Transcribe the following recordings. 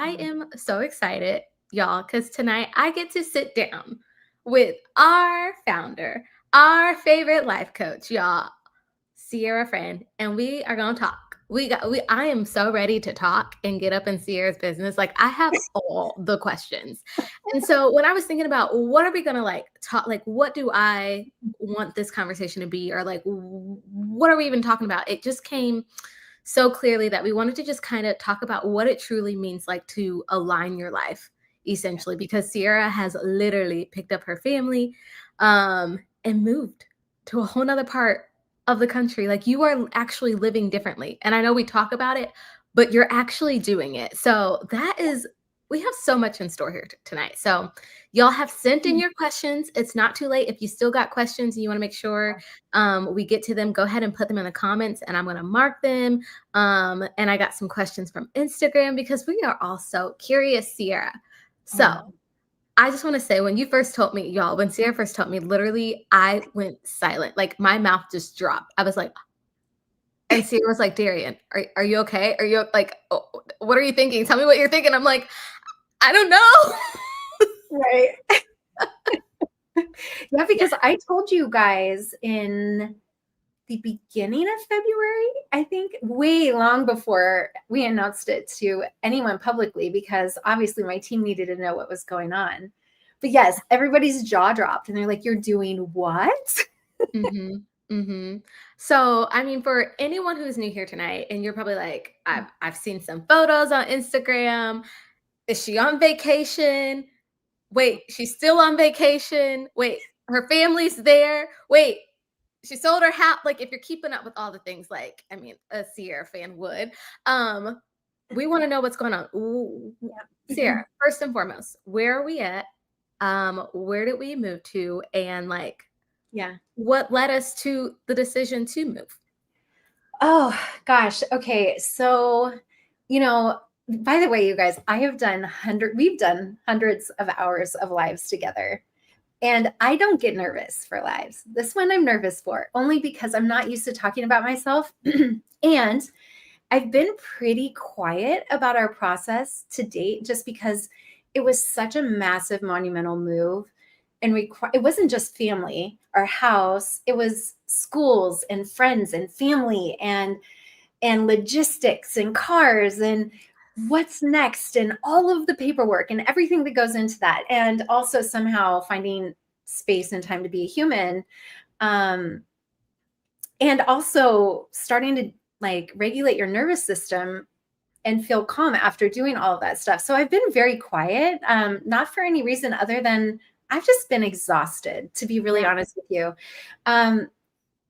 I am so excited, y'all, because tonight I get to sit down with our founder, our favorite life coach, y'all, Sierra Friend, and we are gonna talk. I am so ready to talk and get up in Sierra's business. Like I have all the questions. And so when I was thinking about what are we gonna like talk, like what do I want this conversation to be, or like what are we even talking about? It just came so clearly that we wanted to just kind of talk about what it truly means like to align your life essentially, because Sierra has literally picked up her family and moved to a whole nother part of the country. Like you are actually living differently. And I know we talk about it, but you're actually doing it. So we have so much in store here tonight. So y'all have sent in your questions. It's not too late. If you still got questions and you want to make sure we get to them, go ahead and put them in the comments and I'm going to mark them. And I got some questions from Instagram because we are all so curious, Sierra. So I just want to say, when you first told me, y'all, when Sierra first told me, literally, I went silent. Like my mouth just dropped. I was like, and Sierra was like, Darian, are you okay? Are you like, oh, what are you thinking? Tell me what you're thinking. I'm like, I don't know. Right. Yeah, because I told you guys in the beginning of February, I think, way long before we announced it to anyone publicly, because obviously my team needed to know what was going on. But yes, everybody's jaw dropped and they're like, you're doing what? So, I mean, for anyone who's new here tonight, and you're probably like, I've seen some photos on Instagram. Is she on vacation? Wait, she's still on vacation. Wait, her family's there. Wait, she sold her house. Like, if you're keeping up with all the things, like, I mean, a Sierra fan would. We want to know what's going on. Ooh, Sierra, first and foremost, where are we at? Where did we move to? And like, what led us to the decision to move? Oh gosh. Okay. So, by the way, you guys, we've done hundreds of hours of lives together. And I don't get nervous for lives. This one I'm nervous for, only because I'm not used to talking about myself. And I've been pretty quiet about our process to date, just because it was such a massive, monumental move. And it wasn't just family, our house, it was schools and friends and family and logistics and cars and what's next and all of the paperwork and everything that goes into that. And also somehow finding space and time to be a human. And also starting to like regulate your nervous system and feel calm after doing all of that stuff. So I've been very quiet, not for any reason other than I've just been exhausted, to be really honest with you.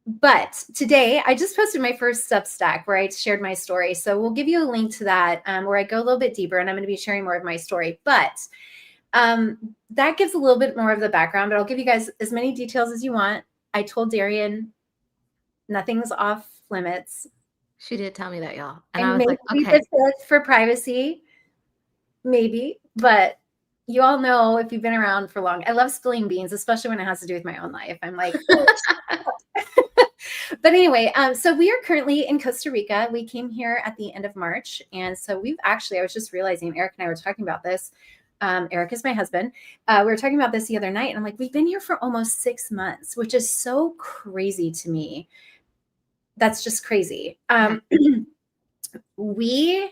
But today I just posted my first Substack where I shared my story. So we'll give you a link to that where I go a little bit deeper, and I'm going to be sharing more of my story. But that gives a little bit more of the background, but I'll give you guys as many details as you want. I told Darian nothing's off limits. She did tell me that, y'all. And I was like, okay. For privacy, maybe, but you all know if you've been around for long, I love spilling beans, especially when it has to do with my own life. I'm like, but anyway, so we are currently in Costa Rica. We came here at the end of March. And so I was just realizing, Eric and I were talking about this. Eric is my husband. We were talking about this the other night, and I'm like, we've been here for almost 6 months, which is so crazy to me. That's just crazy. We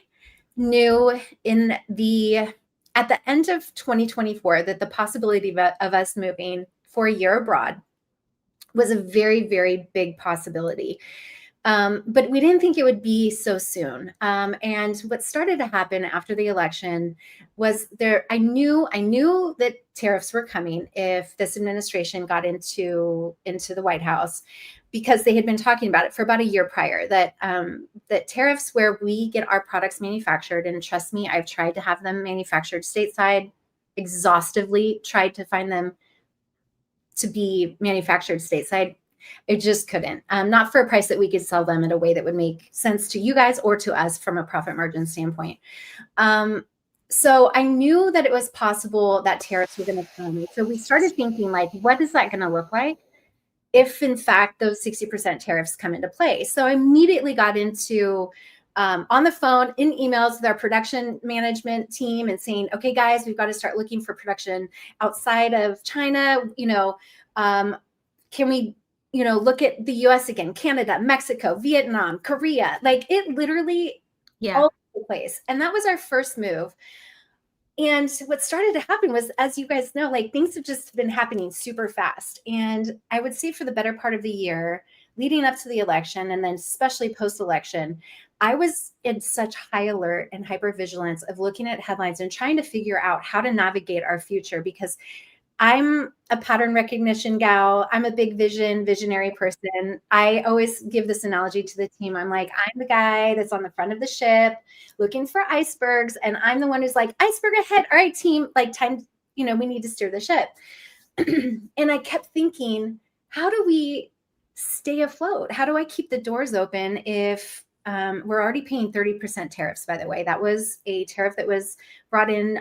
knew at the end of 2024 that the possibility of us moving for a year abroad was a very, very big possibility. But we didn't think it would be so soon. And what started to happen after the election was I knew that tariffs were coming if this administration got into the White House, because they had been talking about it for about a year prior, that tariffs where we get our products manufactured, and trust me, I've tried to have them manufactured stateside, exhaustively tried to find them to be manufactured stateside. It just couldn't, not for a price that we could sell them in a way that would make sense to you guys or to us from a profit margin standpoint. So I knew that it was possible that tariffs were going to come. So we started thinking, like, what is that going to look like if in fact those 60% tariffs come into play? So I immediately got into on the phone, in emails with our production management team and saying, okay, guys, we've got to start looking for production outside of China. Can we, look at the US again, Canada, Mexico, Vietnam, Korea, like it literally all over the place. And that was our first move. And what started to happen was, as you guys know, like things have just been happening super fast. And I would say for the better part of the year, leading up to the election, and then especially post-election, I was in such high alert and hypervigilance of looking at headlines and trying to figure out how to navigate our future, because I'm a pattern recognition gal. I'm a big visionary person. I always give this analogy to the team. I'm like, I'm the guy that's on the front of the ship looking for icebergs. And I'm the one who's like, iceberg ahead. All right, team, like time, we need to steer the ship. And I kept thinking, how do we stay afloat? How do I keep the doors open if we're already paying 30% tariffs, by the way? That was a tariff that was brought in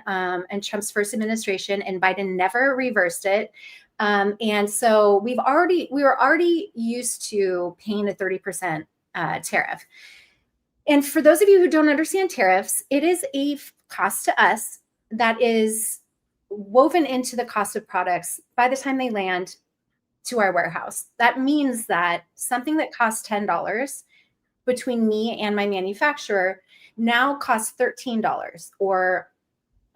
Trump's first administration, and Biden never reversed it. And so we were already used to paying a 30% tariff. And for those of you who don't understand tariffs, it is a cost to us that is woven into the cost of products by the time they land to our warehouse. That means that something that costs $10 between me and my manufacturer now costs $13, or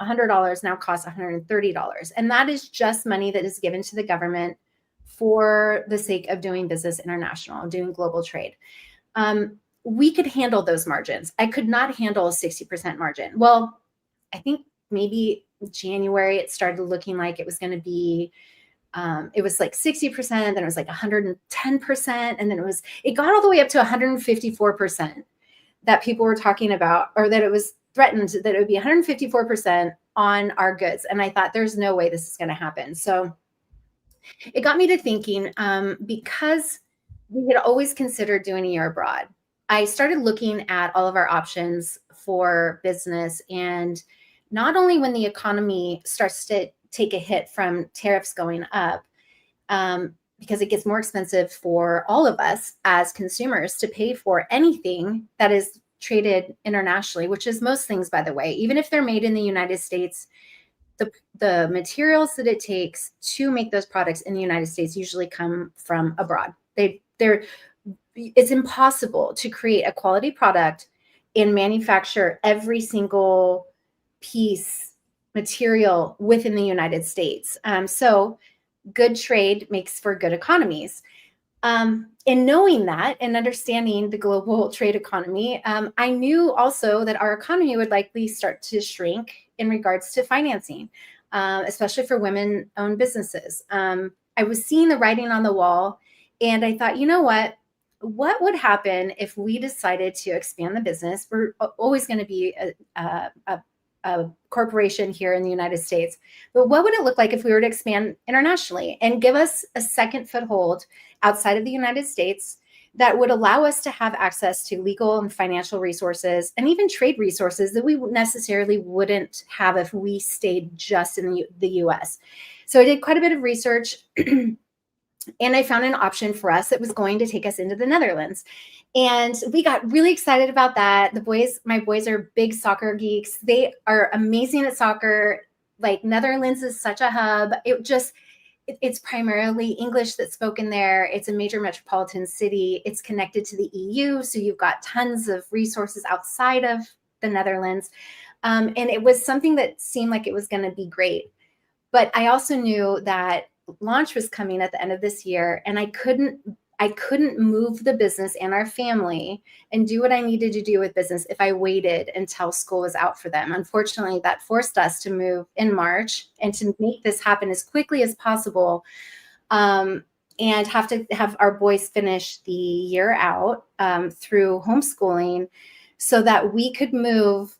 $100 now costs $130. And that is just money that is given to the government for the sake of doing business international, doing global trade. We could handle those margins. I could not handle a 60% margin. Well, I think maybe January, it started looking like it was going to be it was like 60%, then it was like 110%, and then it got all the way up to 154% that people were talking about, or that it was threatened that it would be 154% on our goods. And I thought, there's no way this is going to happen. So it got me to thinking, because we had always considered doing a year abroad, I started looking at all of our options for business. And not only when the economy starts to take a hit from tariffs going up, because it gets more expensive for all of us as consumers to pay for anything that is traded internationally, which is most things, by the way. Even if they're made in the United States, the materials that it takes to make those products in the United States usually come from abroad. It's impossible to create a quality product and manufacture every single piece material within the United States. So good trade makes for good economies. And knowing that and understanding the global trade economy, I knew also that our economy would likely start to shrink in regards to financing, especially for women-owned businesses. I was seeing the writing on the wall, and I thought, you know what? What would happen if we decided to expand the business? We're always going to be a corporation here in the United States, but what would it look like if we were to expand internationally and give us a second foothold outside of the United States that would allow us to have access to legal and financial resources, and even trade resources that we necessarily wouldn't have if we stayed just in the US? So I did quite a bit of research and I found an option for us that was going to take us into the Netherlands. And we got really excited about that. My boys are big soccer geeks. They are amazing at soccer. Like, Netherlands is such a hub. It's primarily English that's spoken there. It's a major metropolitan city. It's connected to the EU. So you've got tons of resources outside of the Netherlands. And it was something that seemed like it was going to be great. But I also knew that launch was coming at the end of this year, and I couldn't move the business and our family and do what I needed to do with business if I waited until school was out for them. Unfortunately, that forced us to move in March and to make this happen as quickly as possible, and have to have our boys finish the year out through homeschooling so that we could move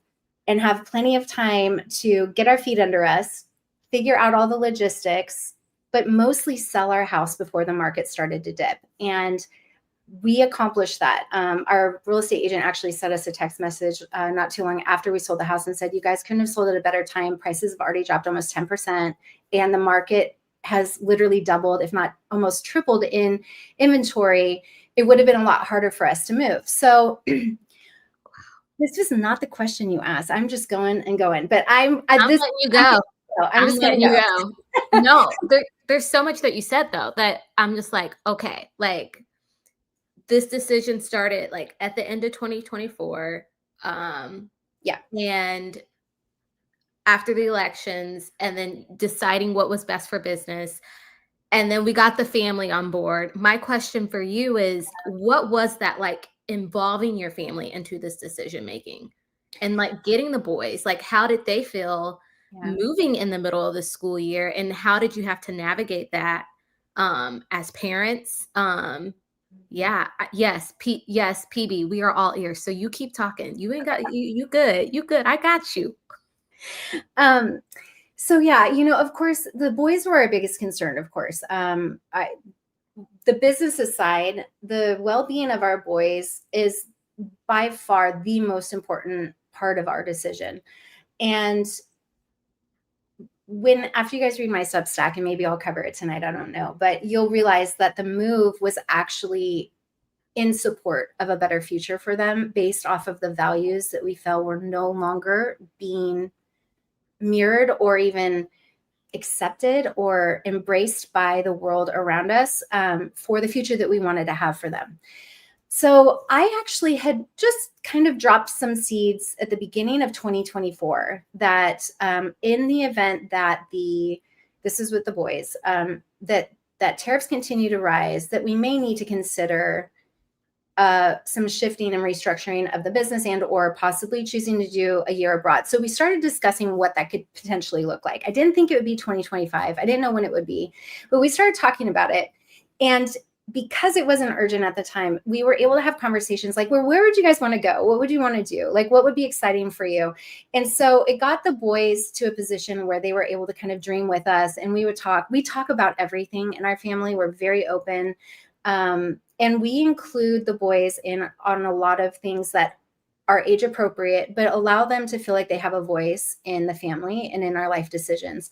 and have plenty of time to get our feet under us, figure out all the logistics, but mostly sell our house before the market started to dip. And we accomplished that. Our real estate agent actually sent us a text message not too long after we sold the house and said, you guys couldn't have sold at a better time. Prices have already dropped almost 10%. And the market has literally doubled, if not almost tripled in inventory. It would have been a lot harder for us to move. So This was not the question you asked. I'm just going and going, but I'm letting you go. I'm just going letting to you go. go. No, there's so much that you said though that I'm just like, okay, like this decision started like at the end of 2024. Yeah. And after the elections, and then deciding what was best for business. And then we got the family on board. My question for you is, what was that like involving your family into this decision making? And like getting the boys, like how did they feel Yeah. moving in the middle of the school year? And how did you have to navigate that as parents? Yeah, yes, yes, PB, we are all ears. So you keep talking. You ain't got you good. You good. I got you. So yeah, of course, the boys were our biggest concern, of course. The business aside, the well-being of our boys is by far the most important part of our decision. And after you guys read my Substack, and maybe I'll cover it tonight, I don't know, but you'll realize that the move was actually in support of a better future for them based off of the values that we felt were no longer being mirrored or even accepted or embraced by the world around us, for the future that we wanted to have for them. So I actually had just kind of dropped some seeds at the beginning of 2024 that, in the event that this is with the boys, that tariffs continue to rise, that we may need to consider some shifting and restructuring of the business, and or possibly choosing to do a year abroad. So we started discussing what that could potentially look like. I didn't think it would be 2025. I didn't know when it would be, but we started talking about it. And because it wasn't urgent at the time, we were able to have conversations like, where would you guys want to go? What would you want to do? Like, what would be exciting for you? And so it got the boys to a position where they were able to kind of dream with us, and we talk about everything in our family. We're very open. And we include the boys on a lot of things that are age appropriate, but allow them to feel like they have a voice in the family and in our life decisions.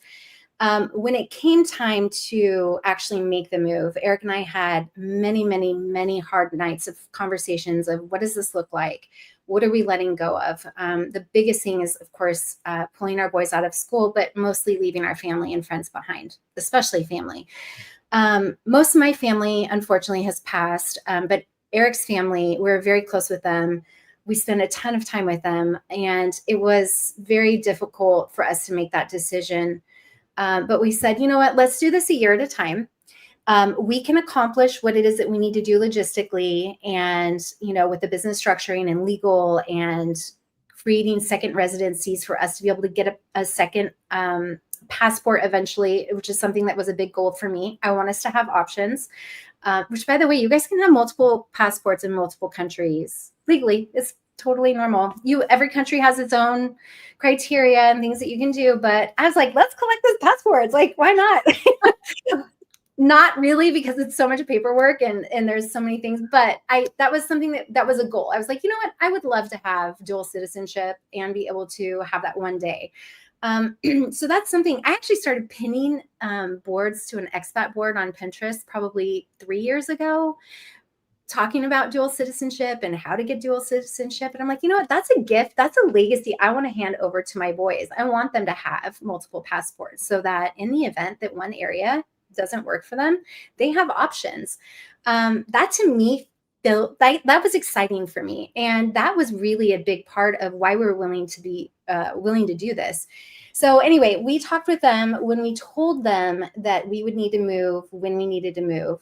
When it came time to actually make the move, Eric and I had many, many, many hard nights of conversations of what does this look like? What are we letting go of? The biggest thing is, of course, pulling our boys out of school, but mostly leaving our family and friends behind, especially family. Most of my family, unfortunately, has passed, but Eric's family, we're very close with them. We spend a ton of time with them, and it was very difficult for us to make that decision. But we said, you know what, let's do this a year at a time. We can accomplish what it is that we need to do logistically and, with the business structuring and legal and creating second residencies for us to be able to get a second passport eventually, which is something that was a big goal for me. I want us to have options, which, by the way, you guys can have multiple passports in multiple countries legally. It's totally normal. Every country has its own criteria and things that you can do. But I was like, let's collect those passports. Like, why not? Not really, because it's so much paperwork and there's so many things. But that was something that was a goal. I was like, you know what? I would love to have dual citizenship and be able to have that one day. So that's something I actually started pinning boards to an expat board on Pinterest probably 3 years ago, talking about dual citizenship and how to get dual citizenship. And I'm like, you know what? That's a gift. That's a legacy I want to hand over to my boys. I want them to have multiple passports so that in the event that one area doesn't work for them, they have options. That to me, that was exciting for me. And that was really a big part of why we were willing to do this. So anyway, we talked with them when we told them that we would need to move when we needed to move.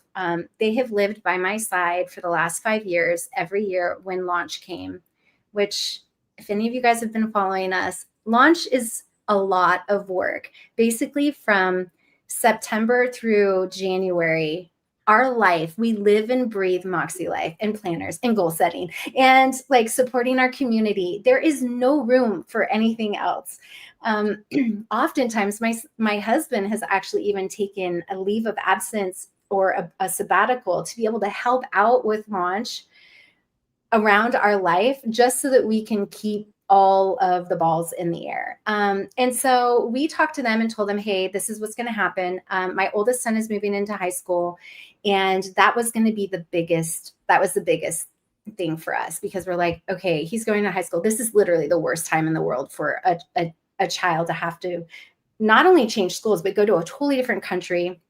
They have lived by my side for the last 5 years, every year when launch came, which, if any of you guys have been following us, launch is a lot of work. Basically from September through January, our life, we live and breathe MäksēLife and planners and goal setting and like supporting our community. There is no room for anything else. Oftentimes my husband has actually even taken a leave of absence or a sabbatical to be able to help out with launch around our life, just so that we can keep all of the balls in the air. And so we talked to them and told them, hey, this is what's going to happen. My oldest son is moving into high school, and that was going to be the biggest thing for us, because we're like, okay, he's going to high school. This is literally the worst time in the world for a child to have to not only change schools, but go to a totally different country,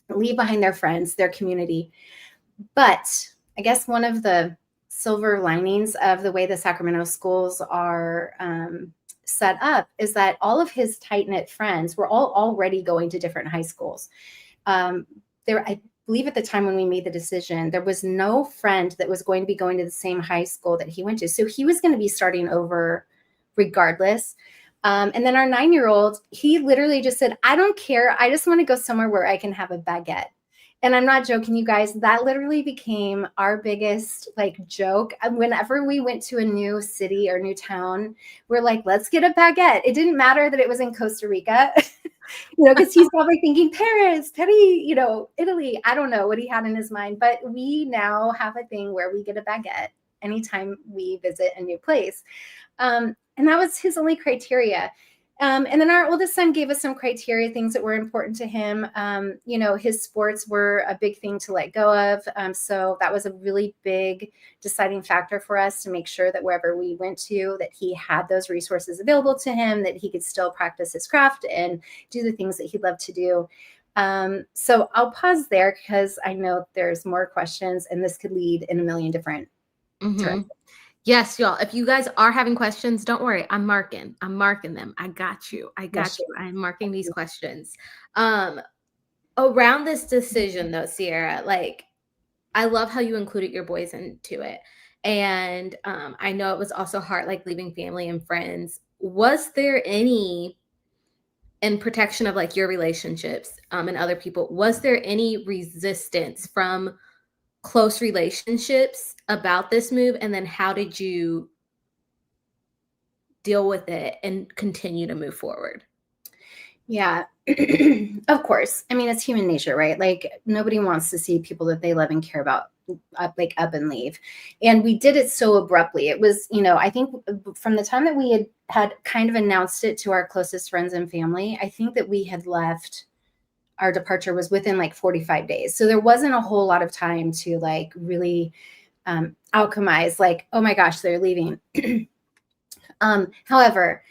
leave behind their friends, their community. But I guess one of the silver linings of the way the Sacramento schools are set up is that all of his tight-knit friends were all already going to different high schools. I believe at the time when we made the decision, there was no friend that was going to be going to the same high school that he went to. So he was going to be starting over regardless. And then our 9-year-old, he literally just said, I don't care. I just want to go somewhere where I can have a baguette. And I'm not joking, you guys, that literally became our biggest like joke. Whenever we went to a new city or new town, we're like, let's get a baguette. It didn't matter that it was in Costa Rica, because he's probably thinking Paris, Italy. I don't know what he had in his mind, but we now have a thing where we get a baguette anytime we visit a new place. And that was his only criteria. And then our oldest son gave us some criteria, things that were important to him. His sports were a big thing to let go of. So that was a really big deciding factor for us to make sure that wherever we went to, that he had those resources available to him, that he could still practice his craft and do the things that he loved to do. So I'll pause there because I know there's more questions and this could lead in a million different directions. Yes, y'all. If you guys are having questions, don't worry. I'm marking them. I got you. I'm marking these questions. Around this decision though, Sierra, like I love how you included your boys into it. And I know it was also hard, like leaving family and friends. Was there any, in protection of like your relationships and other people, was there any resistance from close relationships about this move? And then how did you deal with it and continue to move forward? Yeah, of course. I mean, it's human nature, right? Like nobody wants to see people that they love and care about up and leave. And we did it so abruptly. It was, I think from the time that we had kind of announced it to our closest friends and family, I think that we had left, our departure was within like 45 days. So there wasn't a whole lot of time to like really alchemize like, oh my gosh, they're leaving. However,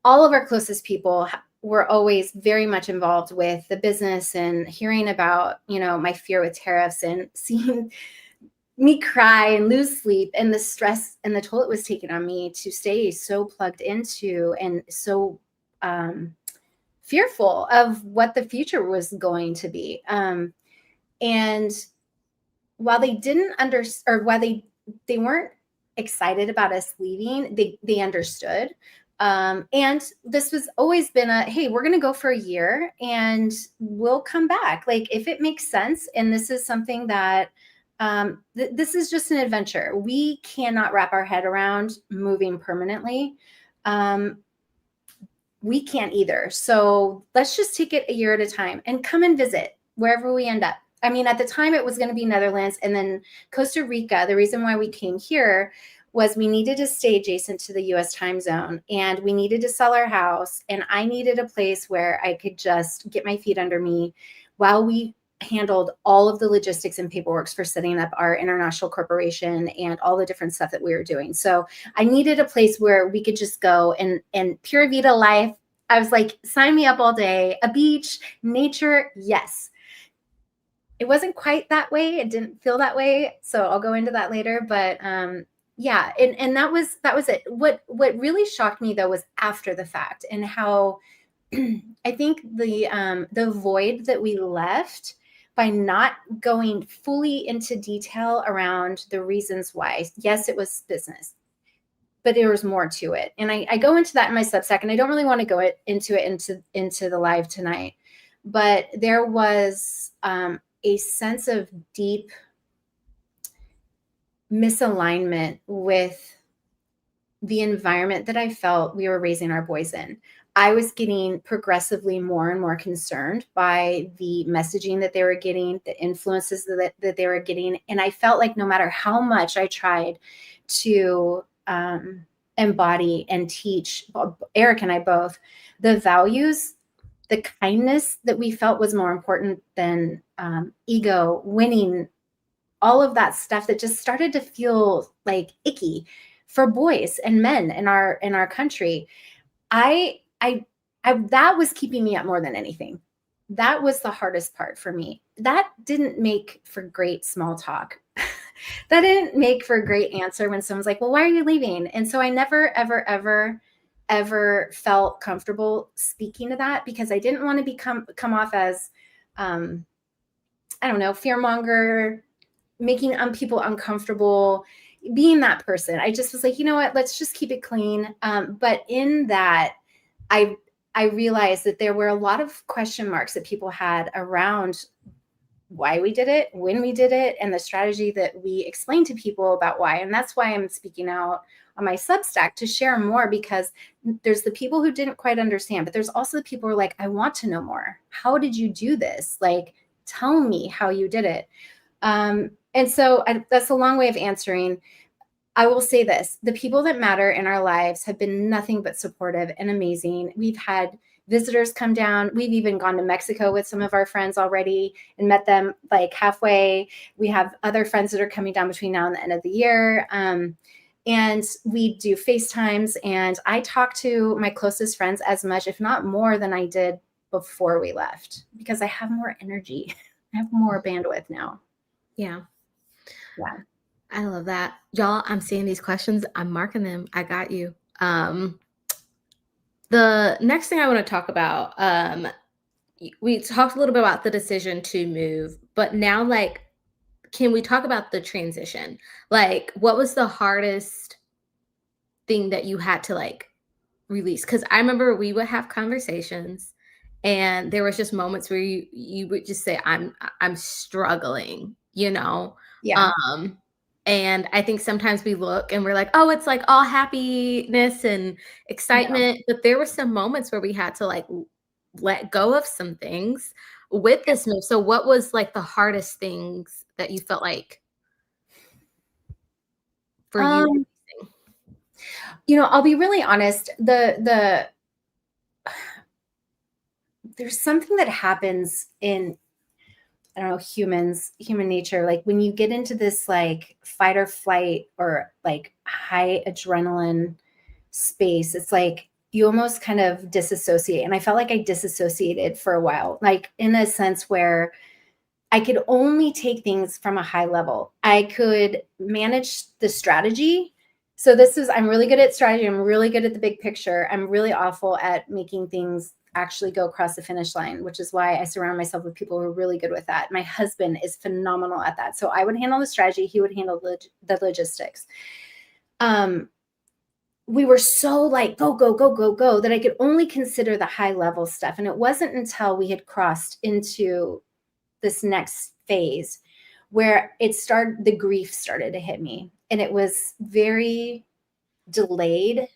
all of our closest people were always very much involved with the business and hearing about, my fear with tariffs and seeing me cry and lose sleep and the stress and the toll it was taking on me to stay so plugged into and so fearful of what the future was going to be. And while they didn't while they weren't excited about us leaving, they understood. And this was always been hey, we're going to go for a year and we'll come back. Like if it makes sense. And this is something that, this is just an adventure. We cannot wrap our head around moving permanently. We can't either. So let's just take it a year at a time and come and visit wherever we end up. I mean, at the time it was going to be Netherlands and then Costa Rica. The reason why we came here was we needed to stay adjacent to the US time zone and we needed to sell our house. And I needed a place where I could just get my feet under me while we handled all of the logistics and paperwork for setting up our international corporation and all the different stuff that we were doing. So I needed a place where we could just go and pure Vita life. I was like, sign me up all day, a beach, nature. Yes. It wasn't quite that way. It didn't feel that way. So I'll go into that later, but, yeah. And that was it. What really shocked me though, was after the fact and how I think the void that we left by not going fully into detail around the reasons why. Yes, it was business, but there was more to it. And I go into that in my Substack, and I don't really want to go into the live tonight, but there was a sense of deep misalignment with the environment that I felt we were raising our boys in. I was getting progressively more and more concerned by the messaging that they were getting, the influences that they were getting. And I felt like no matter how much I tried to embody and teach, Eric and I both, the values, the kindness that we felt was more important than ego, winning all of that stuff that just started to feel like icky for boys and men in our country. I that was keeping me up more than anything. That was the hardest part for me. That didn't make for great small talk. That didn't make for a great answer when someone's like, well, why are you leaving? And so I never, ever, ever, ever felt comfortable speaking to that, because I didn't want to come off as, I don't know, fearmonger, making people uncomfortable, being that person. I just was like, you know what, let's just keep it clean. But in that, I realized that there were a lot of question marks that people had around why we did it, when we did it, and the strategy that we explained to people about why. And that's why I'm speaking out on my Substack to share more, because there's the people who didn't quite understand, but there's also the people who are like, I want to know more. How did you do this? Like, tell me how you did it. And so that's a long way of answering. I will say this: the people that matter in our lives have been nothing but supportive and amazing. We've had visitors come down. We've even gone to Mexico with some of our friends already and met them like halfway. We have other friends that are coming down between now and the end of the year. And we do FaceTimes, and I talk to my closest friends as much, if not more, than I did before we left, because I have more energy. I have more bandwidth now. Yeah. Yeah. I love that. Y'all, I'm seeing these questions. I'm marking them. I got you. The next thing I want to talk about, we talked a little bit about the decision to move, but now, like, can we talk about the transition? Like, what was the hardest thing that you had to like release? Because I remember we would have conversations, and there was just moments where you would just say, I'm struggling, you know? Yeah. And I think sometimes we look and we're like, oh, it's like all happiness and excitement. But there were some moments where we had to like let go of some things with this move. So what was like the hardest things that you felt like for you? You know, I'll be really honest. There's something that happens in, I don't know, human nature. Like when you get into this like fight or flight or like high adrenaline space, it's like you almost kind of disassociate. And I felt like I disassociated for a while, like in a sense where I could only take things from a high level. I could manage the strategy. So I'm really good at strategy. I'm really good at the big picture. I'm really awful at making things actually go across the finish line, which is why I surround myself with people who are really good with that. My husband is phenomenal at that. So I would handle the strategy. He would handle the logistics. We were so like, go, go, go, go, go, that I could only consider the high level stuff. And it wasn't until we had crossed into this next phase where the grief started to hit me. And it was very delayed.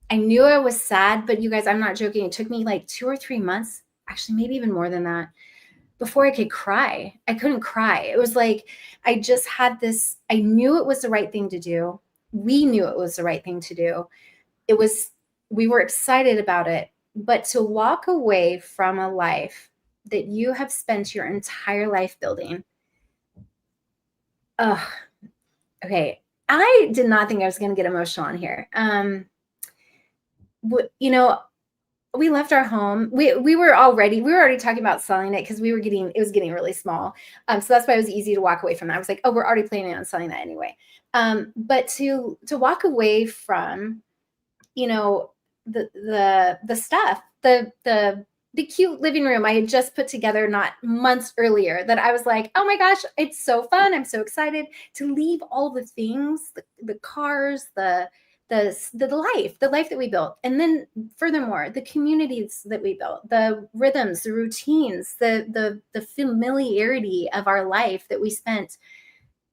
I knew I was sad, but you guys, I'm not joking. It took me like 2 or 3 months, actually, maybe even more than that, before I could cry. I couldn't cry. It was like, I just had this, I knew it was the right thing to do. We knew it was the right thing to do. We were excited about it, but to walk away from a life that you have spent your entire life building. Okay. I did not think I was going to get emotional on here. You know, we left our home. We were already talking about selling it because it was getting really small. So that's why it was easy to walk away from that. I was like, oh, we're already planning on selling that anyway. But to walk away from, you know, the stuff, the cute living room I had just put together not months earlier, that I was like, oh my gosh, it's so fun. I'm so excited to leave all the things, the cars, the life that we built. And then furthermore, the communities that we built, the rhythms, the routines, the familiarity of our life that we spent,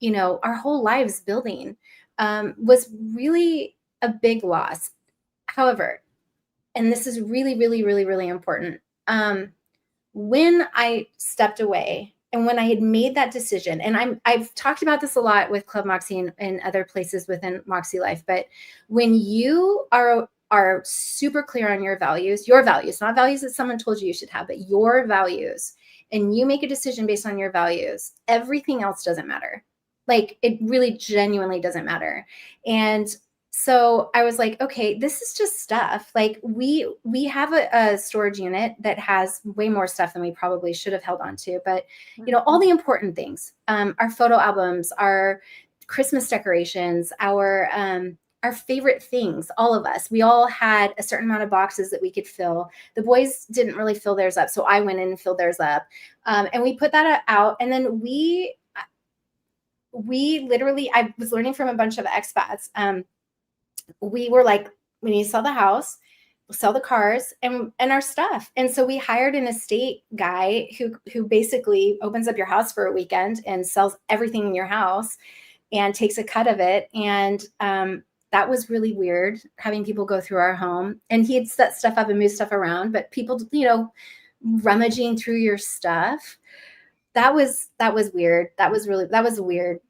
you know, our whole lives building, was really a big loss. However, and this is really, really, really, really important. When I stepped away and when I had made that decision, and I've talked about this a lot with ClubMakse and other places within MäksēLife, but when you are super clear on your values, not values that someone told you should have, but your values, and you make a decision based on your values, everything else doesn't matter. Like, it really genuinely doesn't matter. And so I was like, okay, this is just stuff. Like, we have a storage unit that has way more stuff than we probably should have held on to. But, all the important things, our photo albums, our Christmas decorations, our favorite things, all of us, we all had a certain amount of boxes that we could fill. The boys didn't really fill theirs up, so I went in and filled theirs up. And we put that out. And then we literally, I was learning from a bunch of expats. We were like, we need to sell the house, we'll sell the cars and our stuff. And so we hired an estate guy who basically opens up your house for a weekend and sells everything in your house and takes a cut of it. And that was really weird, having people go through our home. And he'd set stuff up and move stuff around, but people, rummaging through your stuff, that was weird. That was weird.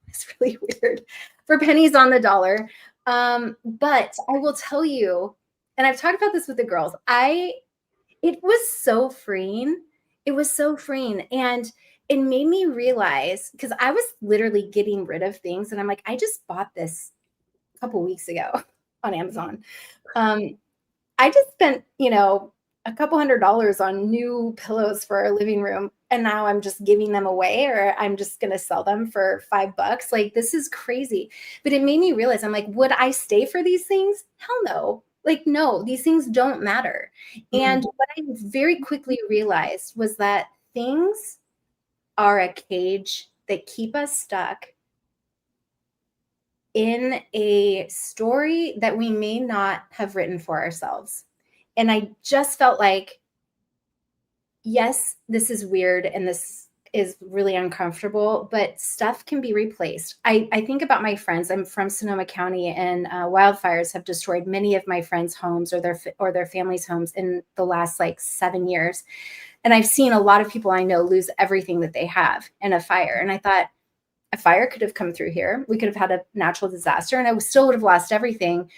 It's really weird, for pennies on the dollar. But I will tell you, and I've talked about this with the girls, it was so freeing. It was so freeing. And it made me realize, because I was literally getting rid of things, and I'm like, I just bought this a couple weeks ago on Amazon. I just spent, a couple $100s on new pillows for our living room. And now I'm just giving them away, or I'm just going to sell them for $5. Like, this is crazy. But it made me realize, I'm like, would I stay for these things? Hell no. Like, no, these things don't matter. And what I very quickly realized was that things are a cage that keep us stuck in a story that we may not have written for ourselves. And I just felt like, yes, this is weird and this is really uncomfortable, but stuff can be replaced. I think about my friends. I'm from Sonoma County, and wildfires have destroyed many of my friends' homes or their families' homes in the last 7 years. And I've seen a lot of people I know lose everything that they have in a fire. And I thought, a fire could have come through here. We could have had a natural disaster, and I still would have lost everything.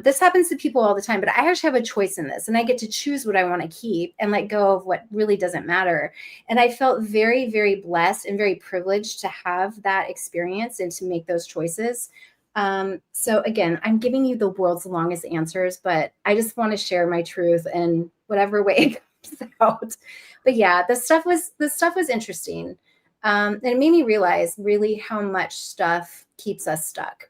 This happens to people all the time, but I actually have a choice in this, and I get to choose what I want to keep and let go of what really doesn't matter. And I felt very, very blessed and very privileged to have that experience and to make those choices. So again, I'm giving you the world's longest answers, but I just want to share my truth in whatever way it comes out. But yeah, this stuff was interesting. And it made me realize really how much stuff keeps us stuck.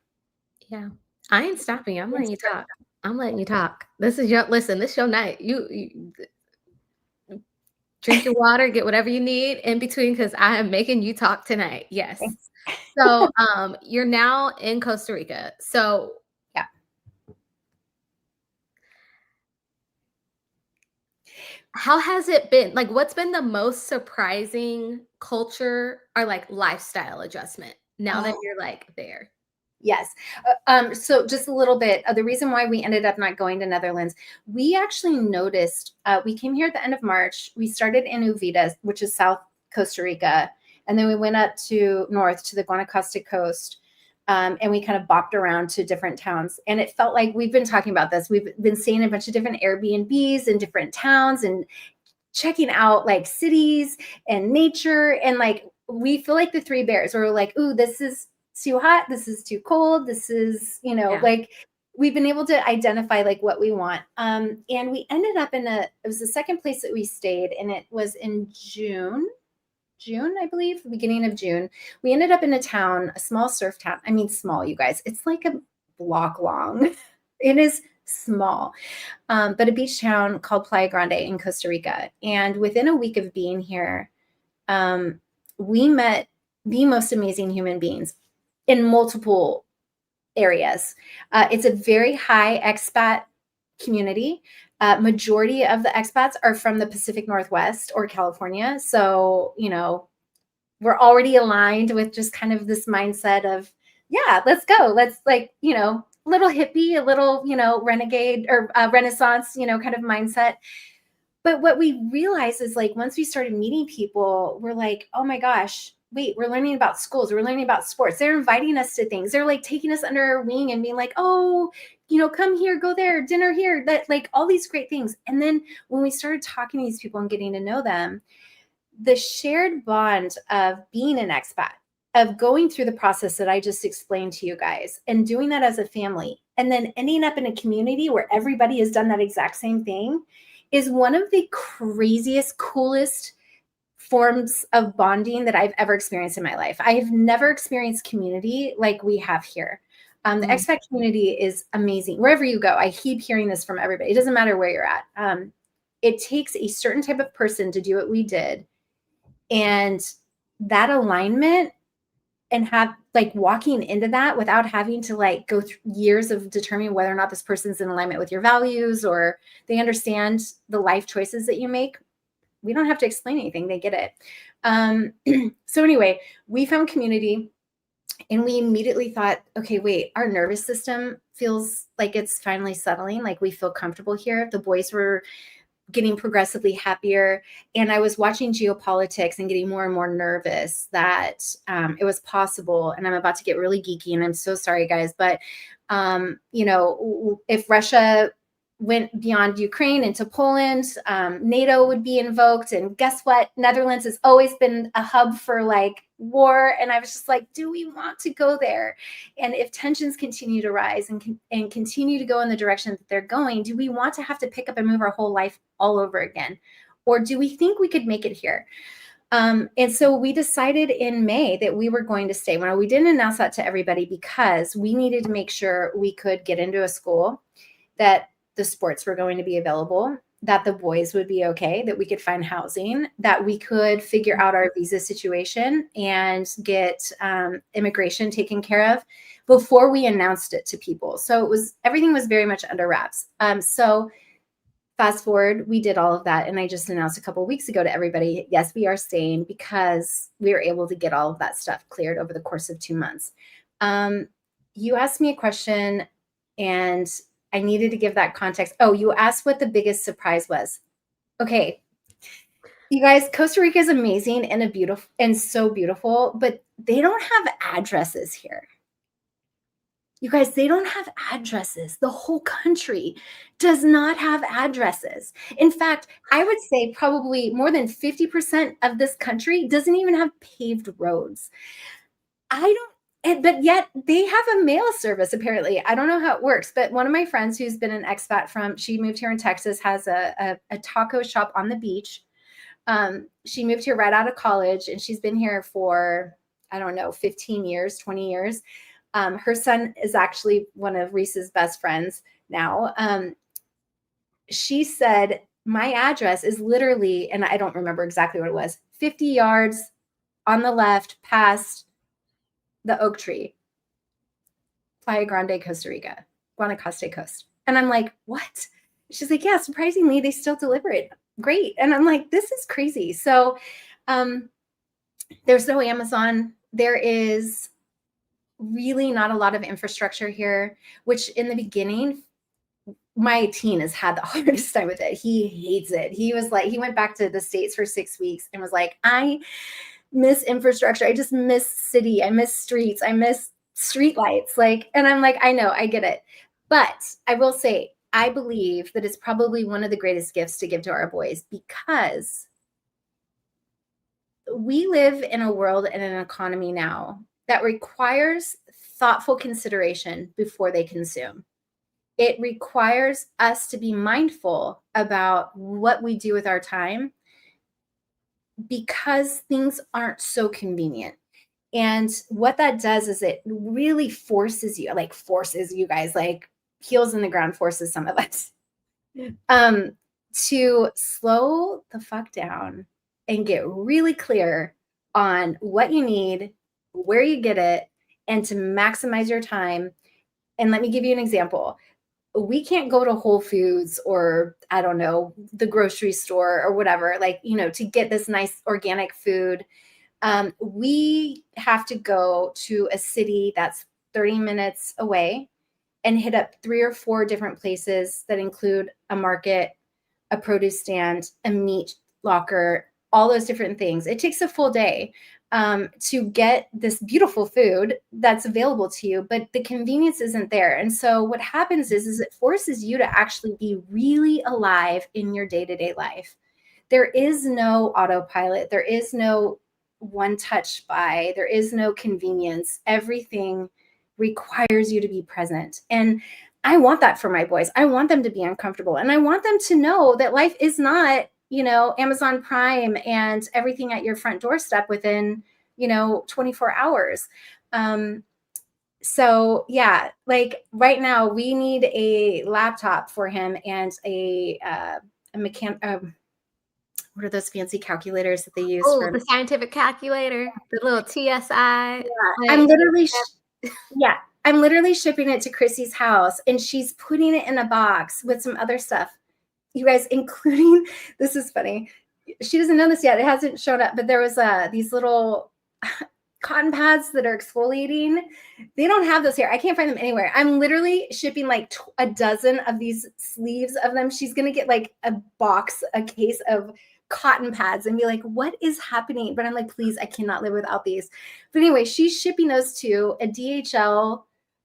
Yeah. I ain't stopping you. I'm letting you talk. I'm letting you talk. This is your night. You drink your water, get whatever you need in between, because I am making you talk tonight. Yes. So you're now in Costa Rica. So yeah. How has it been? Like, what's been the most surprising culture or lifestyle adjustment now that you're there? Yes. So just a little bit of the reason why we ended up not going to Netherlands, we actually noticed, we came here at the end of March. We started in Uvita, which is South Costa Rica. And then we went up to north to the Guanacaste coast. And we kind of bopped around to different towns. And it felt like, we've been talking about this. We've been staying in a bunch of different Airbnbs in different towns and checking out cities and nature. And we feel like the three bears. We're like, ooh, this is too hot, this is too cold, this is, we've been able to identify what we want. And we ended up it was the second place that we stayed, and it was in June, I believe, beginning of June. We ended up in a town, a small surf town. I mean, small, you guys. It's like a block long. It is small, but a beach town called Playa Grande in Costa Rica. And within a week of being here, we met the most amazing human beings in multiple areas. It's a very high expat community. Majority of the expats are from the Pacific Northwest or California. So, we're already aligned with just kind of this mindset of, yeah, let's go. Let's a little hippie, a little, renegade or Renaissance, kind of mindset. But what we realized is once we started meeting people, we're like, oh my gosh, wait, we're learning about schools. We're learning about sports. They're inviting us to things. They're taking us under our wing and being like, oh, come here, go there, dinner here, that all these great things. And then when we started talking to these people and getting to know them, the shared bond of being an expat of going through the process that I just explained to you guys and doing that as a family and then ending up in a community where everybody has done that exact same thing is one of the craziest, coolest forms of bonding that I've ever experienced in my life. I have never experienced community like we have here. The expat community is amazing. Wherever you go, I keep hearing this from everybody. It doesn't matter where you're at. It takes a certain type of person to do what we did. And that alignment and have like walking into that without having to like go through years of determining whether or not this person's in alignment with your values or they understand the life choices that you make. We don't have to explain anything. They get it. So anyway, we found community and we immediately thought, okay, wait, our nervous system feels like it's finally settling. Like we feel comfortable here. The boys were getting progressively happier. And I was watching geopolitics and getting more and more nervous that it was possible. And I'm about to get really geeky and I'm so sorry, guys. But, if Russia went beyond Ukraine into Poland, NATO would be invoked. And guess what? Netherlands has always been a hub for like war. And I was just like, do we want to go there? And if tensions continue to rise and continue to go in the direction that they're going, do we want to have to pick up and move our whole life all over again? Or do we think we could make it here? And so we decided in May that we were going to stay. Well, we didn't announce that to everybody because we needed to make sure we could get into a school, that the sports were going to be available, that the boys would be okay, that we could find housing, that we could figure out our visa situation and get immigration taken care of before we announced it to people. So everything was very much under wraps. So fast forward, we did all of that. And I just announced a couple of weeks ago to everybody, yes, we are staying because we were able to get all of that stuff cleared over the course of 2 months. You asked me a question and I needed to give that context. Oh, you asked what the biggest surprise was. Okay. You guys, Costa Rica is amazing and so beautiful, but they don't have addresses here. You guys, they don't have addresses. The whole country does not have addresses. In fact, I would say probably more than 50% of this country doesn't even have paved roads. But yet they have a mail service, apparently. I don't know how it works, but one of my friends who's been an expat she moved here in Texas, has a taco shop on the beach. She moved here right out of college and she's been here for, 15 years, 20 years. Her son is actually one of Reese's best friends now. She said, my address is literally, and I don't remember exactly what it was, 50 yards on the left past the oak tree, Playa Grande, Costa Rica, Guanacaste Coast. And I'm like, what? She's like, yeah, surprisingly, they still deliver it. Great. And I'm like, this is crazy. So there's no Amazon. There is really not a lot of infrastructure here, which in the beginning, my teen has had the hardest time with it. He hates it. He went back to the States for 6 weeks and was like, I miss infrastructure. I just miss city. I miss streets. I miss streetlights. And I'm like, I know, I get it. But I will say, I believe that it's probably one of the greatest gifts to give to our boys because we live in a world and an economy now that requires thoughtful consideration before they consume. It requires us to be mindful about what we do with our time because things aren't so convenient. And what that does is it really forces you guys, like heels in the ground forces some of us, to slow the fuck down and get really clear on what you need, where you get it, and to maximize your time. And let me give you an example. We can't go to Whole Foods or the grocery store or whatever, to get this nice organic food. We have to go to a city that's 30 minutes away and hit up 3 or 4 different places that include a market, a produce stand, a meat locker, all those different things. It takes a full day to get this beautiful food that's available to you, but the convenience isn't there. And so what happens is it forces you to actually be really alive in your day-to-day life. There is no autopilot. There is no one touch buy. There is no convenience. Everything requires you to be present. And I want that for my boys. I want them to be uncomfortable. And I want them to know that life is not, Amazon Prime and everything at your front doorstep within, 24 hours. So yeah, like right now we need a laptop for him and a what are those fancy calculators that they use Oh, for? the scientific calculator, the little TSI. Yeah, Like, I'm literally shipping it to Chrissy's house, and she's putting it in a box with some other stuff. You guys, including, this is funny. She doesn't know this yet. It hasn't shown up, but there was these little cotton pads that are exfoliating. They don't have those here. I can't find them anywhere. I'm literally shipping like a dozen of these sleeves of them. She's going to get like a case of cotton pads and be like, what is happening? But I'm like, please, I cannot live without these. But anyway, she's shipping those to a DHL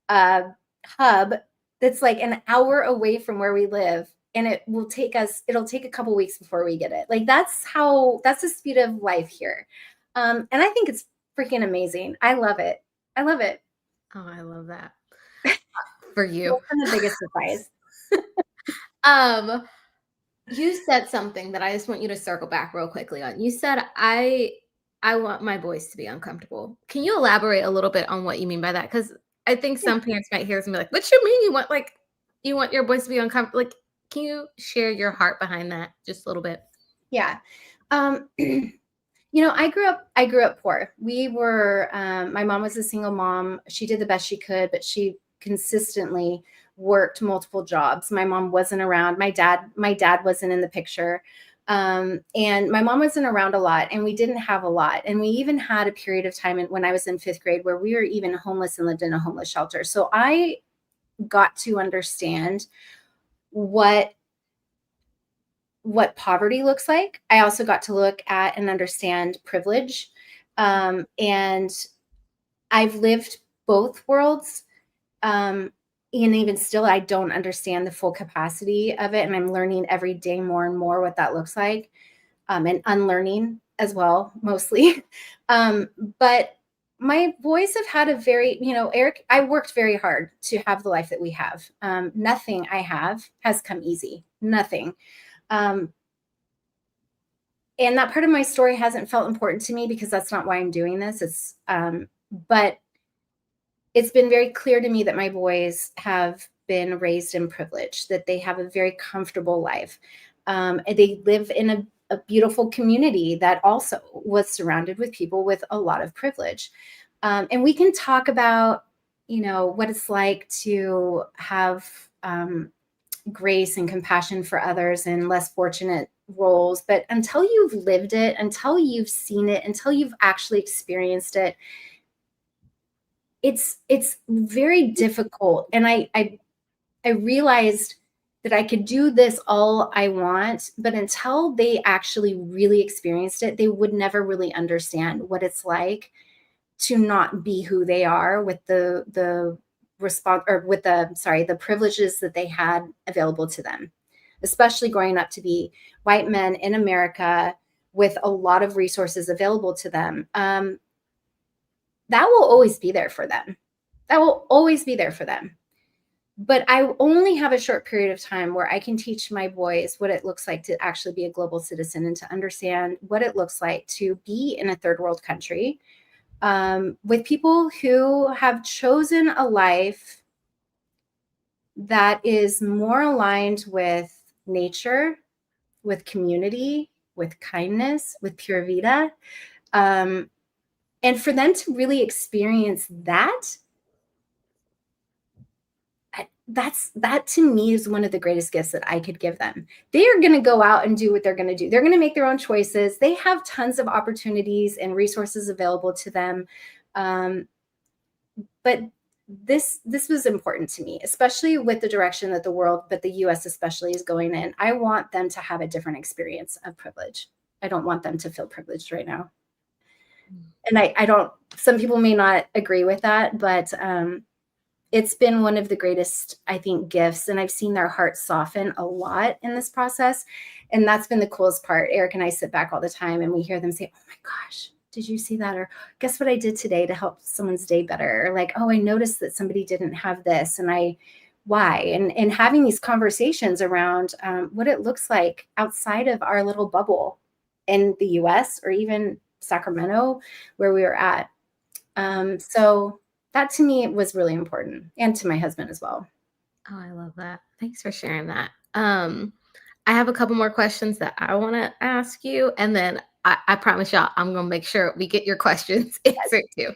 hub that's like an hour away from where we live. And it'll take a couple weeks before we get it. Like that's the speed of life here. And I think it's freaking amazing. I love it. I love it. Oh, I love that. For you. What's the biggest surprise? You said something that I just want you to circle back real quickly on. You said, I want my boys to be uncomfortable. Can you elaborate a little bit on what you mean by that? Because I think some parents might hear this and be like, what you mean you want your boys to be uncomfortable? Like, can you share your heart behind that just a little bit? Yeah. I grew up poor. We were, my mom was a single mom. She did the best she could, but she consistently worked multiple jobs. My mom wasn't around. My dad wasn't in the picture. And my mom wasn't around a lot, and we didn't have a lot. And we even had a period of time when I was in 5th grade where we were even homeless and lived in a homeless shelter. So I got to understand what poverty looks like. I also got to look at and understand privilege. And I've lived both worlds. And even still, I don't understand the full capacity of it. And I'm learning every day more and more what that looks like, and unlearning as well, mostly. But my boys have had a very, Eric, I worked very hard to have the life that we have. Nothing I have has come easy. Nothing. And that part of my story hasn't felt important to me because that's not why I'm doing this. But it's been very clear to me that my boys have been raised in privilege, that they have a very comfortable life. And they live in a beautiful community that also was surrounded with people with a lot of privilege. And we can talk about, what it's like to have grace and compassion for others in less fortunate roles. But until you've lived it, until you've seen it, until you've actually experienced it, it's very difficult. And I realized that I could do this all I want, but until they actually really experienced it, they would never really understand what it's like to not be who they are with the privileges that they had available to them, especially growing up to be white men in America with a lot of resources available to them. That will always be there for them. That will always be there for them. But I only have a short period of time where I can teach my boys what it looks like to actually be a global citizen and to understand what it looks like to be in a third world country, with people who have chosen a life that is more aligned with nature, with community, with kindness, with pura vida. And for them to really experience that to me is one of the greatest gifts that I could give them. They are going to go out and do what they're going to do. They're going to make their own choices. They have tons of opportunities and resources available to them. But this was important to me, especially with the direction that the world, but the US especially, is going in. I want them to have a different experience of privilege. I don't want them to feel privileged right now. And I don't, some people may not agree with that, but it's been one of the greatest, I think, gifts. And I've seen their hearts soften a lot in this process. And that's been the coolest part. Eric and I sit back all the time and we hear them say, oh my gosh, did you see that? Or guess what I did today to help someone's day better? Or like, oh, I noticed that somebody didn't have this, and why? And having these conversations around what it looks like outside of our little bubble in the US or even Sacramento where we were at. So that to me was really important, and to my husband as well. Oh, I love that. Thanks for sharing that. I have a couple more questions that I want to ask you, and then I promise y'all I'm gonna make sure we get your questions answered too.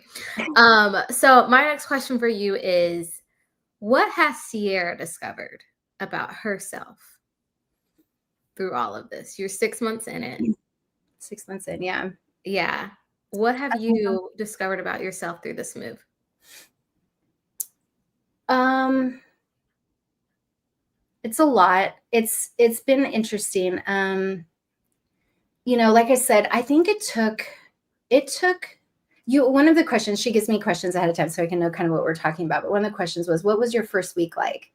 So my next question for you is, what has Sierra discovered about herself through all of this? You're 6 months in it. 6 months in, yeah. Yeah. What have you discovered about yourself through this move? It's a lot. It's been interesting. Like I said, I think it took you. One of the questions, she gives me questions ahead of time so I can know kind of what we're talking about. But one of the questions was, what was your first week like?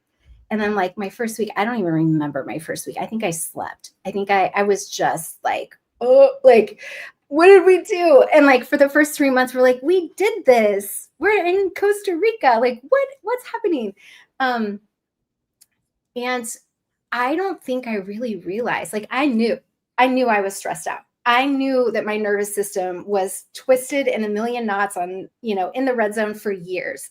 And then like my first week, I don't even remember my first week. I think I slept. I think I was just like, oh, like, what did we do? And like for the first 3 months, we're like, we did this. We're in Costa Rica. Like, what's happening? And I don't think I really realized, like I knew I was stressed out. I knew that my nervous system was twisted in a million knots in the red zone for years.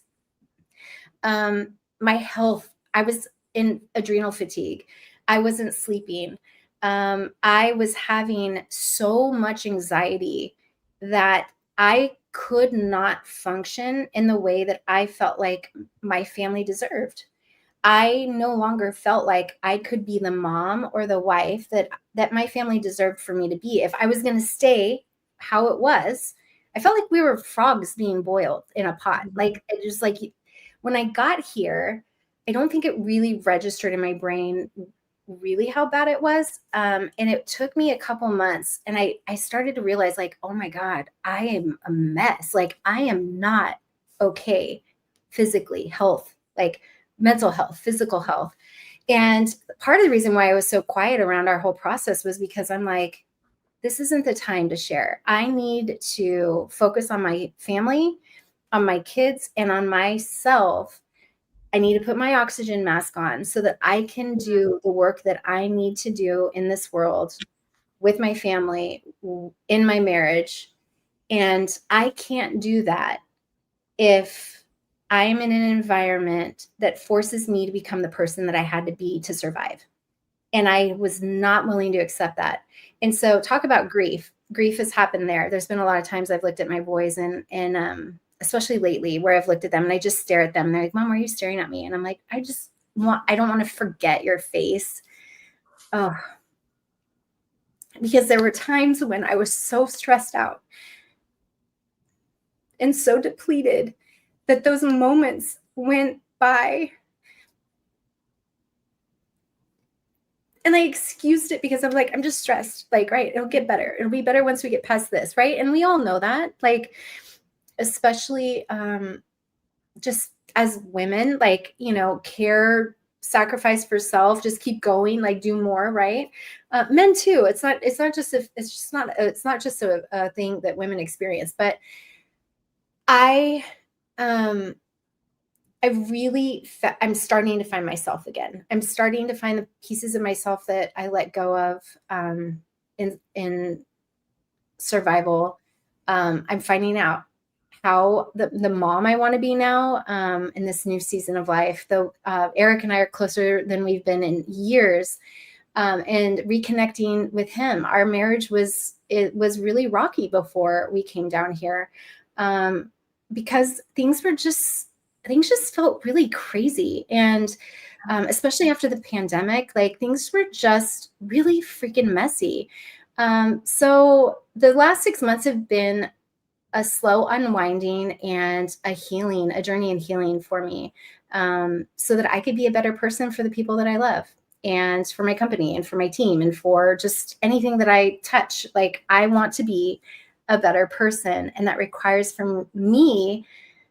My health, I was in adrenal fatigue. I wasn't sleeping. I was having so much anxiety that I could not function in the way that I felt like my family deserved. I no longer felt like I could be the mom or the wife that my family deserved for me to be. If I was going to stay how it was, I felt like we were frogs being boiled in a pot. Like it just like when I got here, I don't think it really registered in my brain really how bad it was. And it took me a couple months, and I started to realize like, oh my God, I am a mess. Like I am not okay physically, health, like mental health, physical health. And part of the reason why I was so quiet around our whole process was because I'm like, this isn't the time to share. I need to focus on my family, on my kids, and on myself. I need to put my oxygen mask on so that I can do the work that I need to do in this world with my family, in my marriage. And I can't do that if I'm in an environment that forces me to become the person that I had to be to survive. And I was not willing to accept that. And so talk about grief. Grief has happened there. There's been a lot of times I've looked at my boys and especially lately where I've looked at them and I just stare at them. And they're like, Mom, why are you staring at me? And I'm like, I don't want to forget your face. Oh, because there were times when I was so stressed out and so depleted that those moments went by. And I excused it because I'm like, I'm just stressed. Like, right, it'll get better. It'll be better once we get past this, right? And we all know that, like, especially just as women, like, care, sacrifice for self, just keep going, like do more, right? Men too. It's not just a thing that women experience, but I'm starting to find myself again. I'm starting to find the pieces of myself that I let go of in survival. I'm finding out how the mom I want to be now in this new season of life. Though Eric and I are closer than we've been in years, and reconnecting with him. Our marriage was really rocky before we came down here, because things just felt really crazy. And especially after the pandemic, like things were just really freaking messy. So the last 6 months have been a slow unwinding and a journey in healing for me, so that I could be a better person for the people that I love, and for my company, and for my team, and for just anything that I touch. Like I want to be a better person, and that requires from me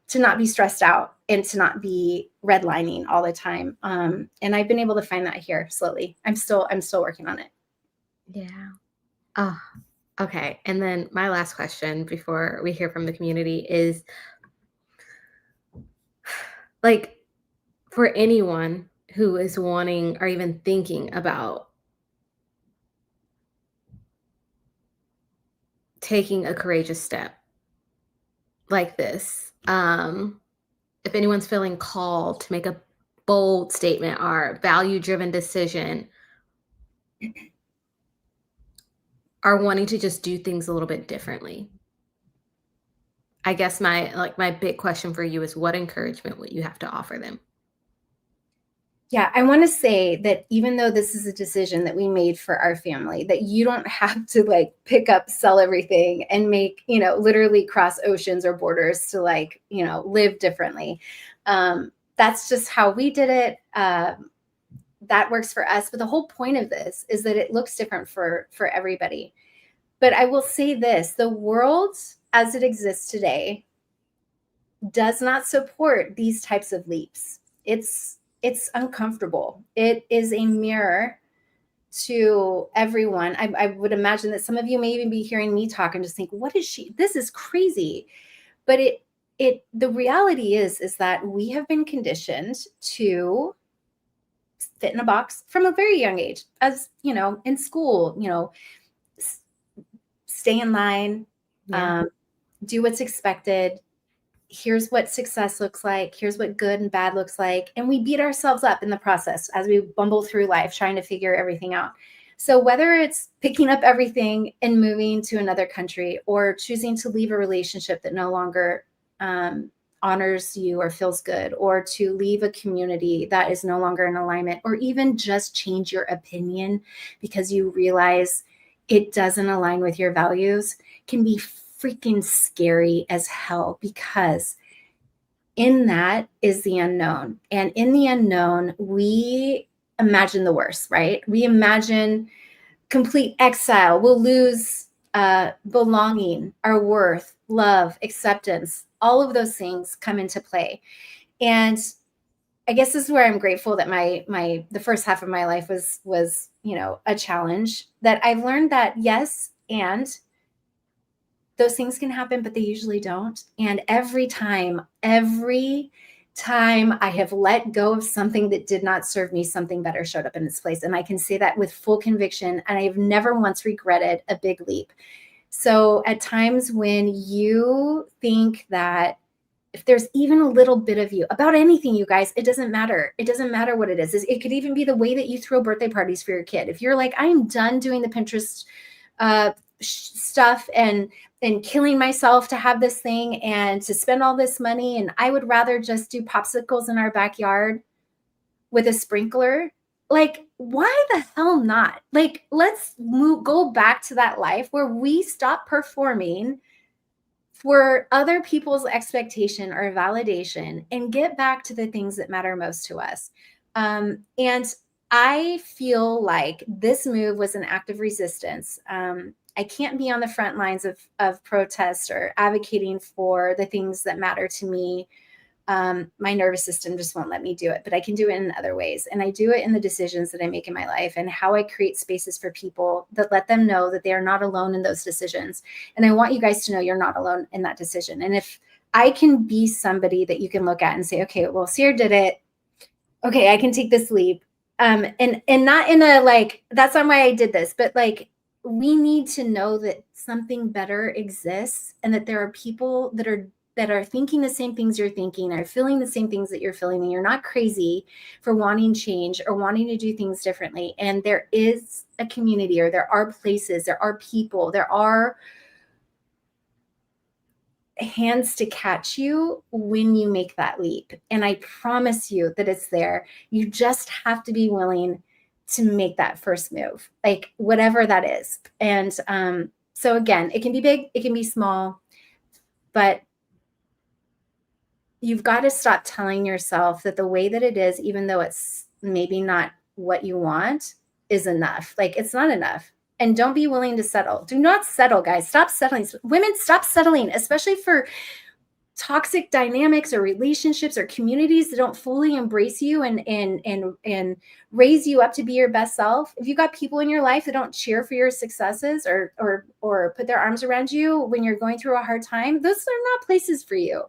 to not be stressed out and to not be redlining all the time. And I've been able to find that here slowly. I'm still working on it. Yeah. Oh, Okay. And then my last question before we hear from the community is, like, for anyone who is wanting or even thinking about taking a courageous step like this, if anyone's feeling called to make a bold statement or value driven decision, are wanting to just do things a little bit differently, I guess my big question for you is, what encouragement would you have to offer them? Yeah, I want to say that even though this is a decision that we made for our family, that you don't have to like pick up, sell everything and make, literally cross oceans or borders to like, live differently. That's just how we did it. That works for us. But the whole point of this is that it looks different for everybody. But I will say this, the world as it exists today does not support these types of leaps. It's uncomfortable. It is a mirror to everyone. I would imagine that some of you may even be hearing me talk and just think, what is she? This is crazy. But the reality is that we have been conditioned to fit in a box from a very young age, as in school, stay in line, Yeah. do what's expected. Here's what success looks like. Here's what good and bad looks like. And we beat ourselves up in the process as we bumble through life trying to figure everything out. So whether it's picking up everything and moving to another country, or choosing to leave a relationship that no longer honors you or feels good, or to leave a community that is no longer in alignment, or even just change your opinion because you realize it doesn't align with your values, can be freaking scary as hell, because in that is the unknown. And in the unknown, we imagine the worst, right? We imagine complete exile. We'll lose belonging, our worth, love, acceptance. All of those things come into play. And I guess this is where I'm grateful that the first half of my life was a challenge, that I've learned that yes, and those things can happen, but they usually don't. And every time I have let go of something that did not serve me, something better showed up in its place. And I can say that with full conviction. And I've never once regretted a big leap. So at times when you think that if there's even a little bit of you about anything, you guys, it doesn't matter. It doesn't matter what it is. It could even be the way that you throw birthday parties for your kid. If you're like, I'm done doing the Pinterest stuff and killing myself to have this thing and to spend all this money, and I would rather just do popsicles in our backyard with a sprinkler, like, why the hell not? Like, let's go back to that life where we stop performing for other people's expectation or validation and get back to the things that matter most to us. And I feel like this move was an act of resistance. I can't be on the front lines of protest or advocating for the things that matter to me. My nervous system just won't let me do it, but I can do it in other ways. And I do it in the decisions that I make in my life and how I create spaces for people that let them know that they are not alone in those decisions. And I want you guys to know you're not alone in that decision. And if I can be somebody that you can look at and say, okay, well, Sierra did it. Okay, I can take this leap. And not in a like, that's not why I did this, but like, we need to know that something better exists and that there are people that are thinking the same things you're thinking, are feeling the same things that you're feeling, and you're not crazy for wanting change or wanting to do things differently. And there is a community, or there are places, there are people, there are hands to catch you when you make that leap. And I promise you that it's there. You just have to be willing to make that first move, like whatever that is. And so again, it can be big, it can be small, but you've got to stop telling yourself that the way that it is, even though it's maybe not what you want, is enough. Like, it's not enough. And don't be willing to settle. Do not settle, guys. Stop settling. Women, stop settling, especially for toxic dynamics or relationships or communities that don't fully embrace you and raise you up to be your best self, if you got people in your life that don't cheer for your successes or put their arms around you when you're going through a hard time, those are not places for you.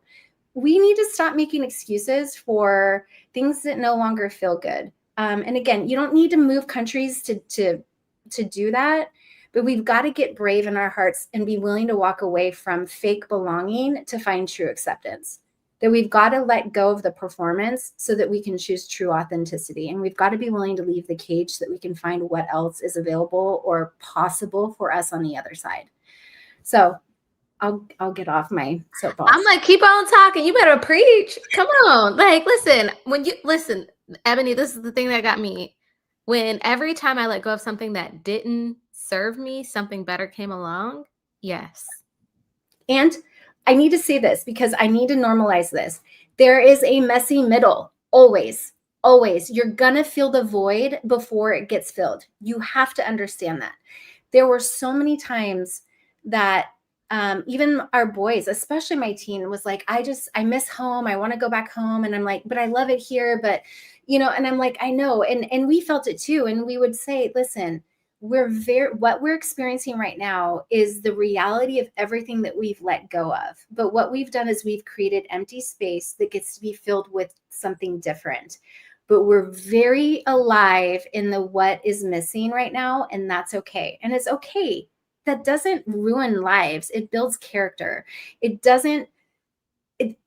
We need to stop making excuses for things that no longer feel good. And again, you don't need to move countries to do that. But we've got to get brave in our hearts and be willing to walk away from fake belonging to find true acceptance. That we've got to let go of the performance so that we can choose true authenticity. And we've got to be willing to leave the cage so that we can find what else is available or possible for us on the other side. So I'll get off my soapbox. I'm like, keep on talking. You better preach. Come on. Like, listen, Ebony, this is the thing that got me. When every time I let go of something that didn't serve me, something better came along. Yes. And I need to say this because I need to normalize this. There is a messy middle, always, always. You're going to feel the void before it gets filled. You have to understand that. There were so many times that even our boys, especially my teen, was like, I miss home. I want to go back home. And I'm like, but I love it here. But, and I'm like, I know. And we felt it too. And we would say, listen, what we're experiencing right now is the reality of everything that we've let go of. But what we've done is we've created empty space that gets to be filled with something different. But we're very alive in the what is missing right now. And that's okay. And it's okay. That doesn't ruin lives. It builds character.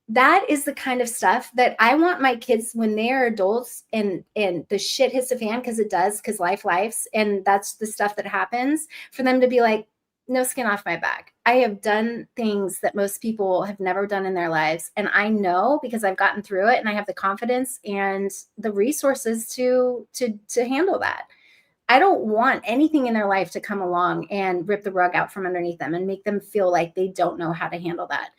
That is the kind of stuff that I want my kids when they are adults and the shit hits the fan, because it does, because lives, and that's the stuff that happens, for them to be like, no skin off my back. I have done things that most people have never done in their lives. And I know because I've gotten through it and I have the confidence and the resources to handle that. I don't want anything in their life to come along and rip the rug out from underneath them and make them feel like they don't know how to handle that.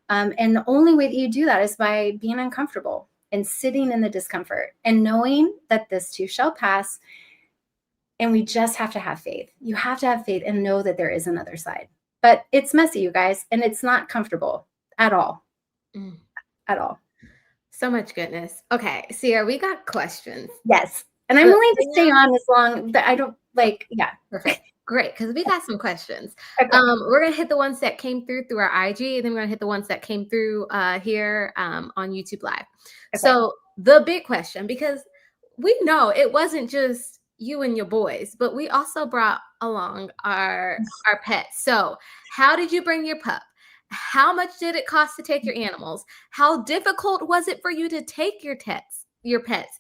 And the only way that you do that is by being uncomfortable and sitting in the discomfort and knowing that this too shall pass. And we just have to have faith. You have to have faith and know that there is another side. But it's messy, you guys, and it's not comfortable at all. At all. So much goodness. Okay, Sierra, we got questions. Yes. And I'm willing to stay on as long that I don't yeah. Perfect. Great, because we got some questions. Okay. We're gonna hit the ones that came through our IG, and then we're gonna hit the ones that came through here on YouTube Live. Okay. So the big question, because we know it wasn't just you and your boys, but we also brought along our pets. So how did you bring your pup? How much did it cost to take your animals? How difficult was it for you to take your pets?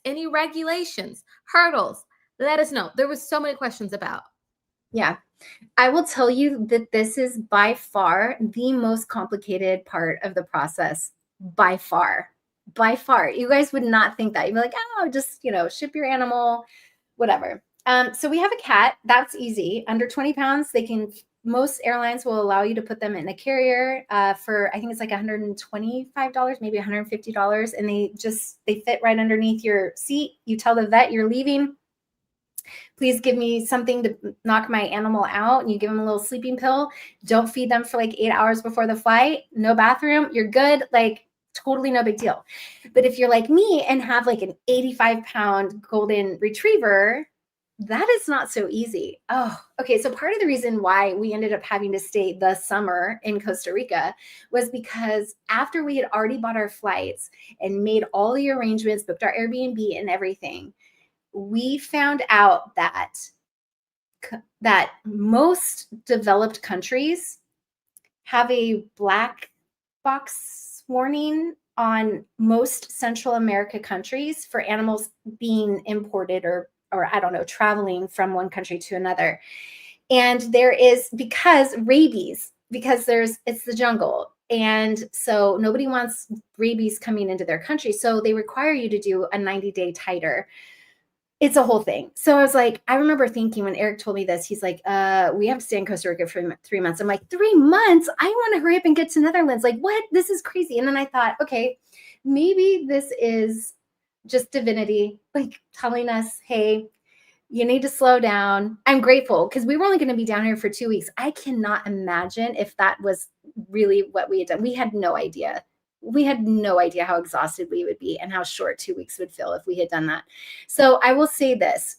Any regulations, hurdles? Let us know. There was so many questions about. Yeah. I will tell you that this is by far the most complicated part of the process. By far. You guys would not think that. You'd be like, oh, just, ship your animal, whatever. So we have a cat. That's easy. Under 20 pounds, most airlines will allow you to put them in a carrier for, I think it's like $125, maybe $150. And they fit right underneath your seat. You tell the vet you're leaving. Please give me something to knock my animal out. And you give them a little sleeping pill. Don't feed them for like 8 hours before the flight. No bathroom. You're good. Like totally no big deal. But if you're like me and have like an 85-pound golden retriever, that is not so easy. Oh, okay. So part of the reason why we ended up having to stay the summer in Costa Rica was because after we had already bought our flights and made all the arrangements, booked our Airbnb and everything, we found out that most developed countries have a black box warning on most Central America countries for animals being imported or I don't know, traveling from one country to another. And there is, because rabies, it's the jungle. And so nobody wants rabies coming into their country. So they require you to do a 90-day titer. It's a whole thing. So I was like, I remember thinking when Eric told me this, he's like, we have to stay in Costa Rica for 3 months. I'm like, 3 months? I want to hurry up and get to Netherlands. Like, what? This is crazy. And then I thought, okay, maybe this is just divinity, like telling us, hey, you need to slow down. I'm grateful because we were only going to be down here for 2 weeks. I cannot imagine if that was really what we had done. We had no idea. we had no idea how exhausted we would be and how short 2 weeks would feel if we had done that. So I will say this,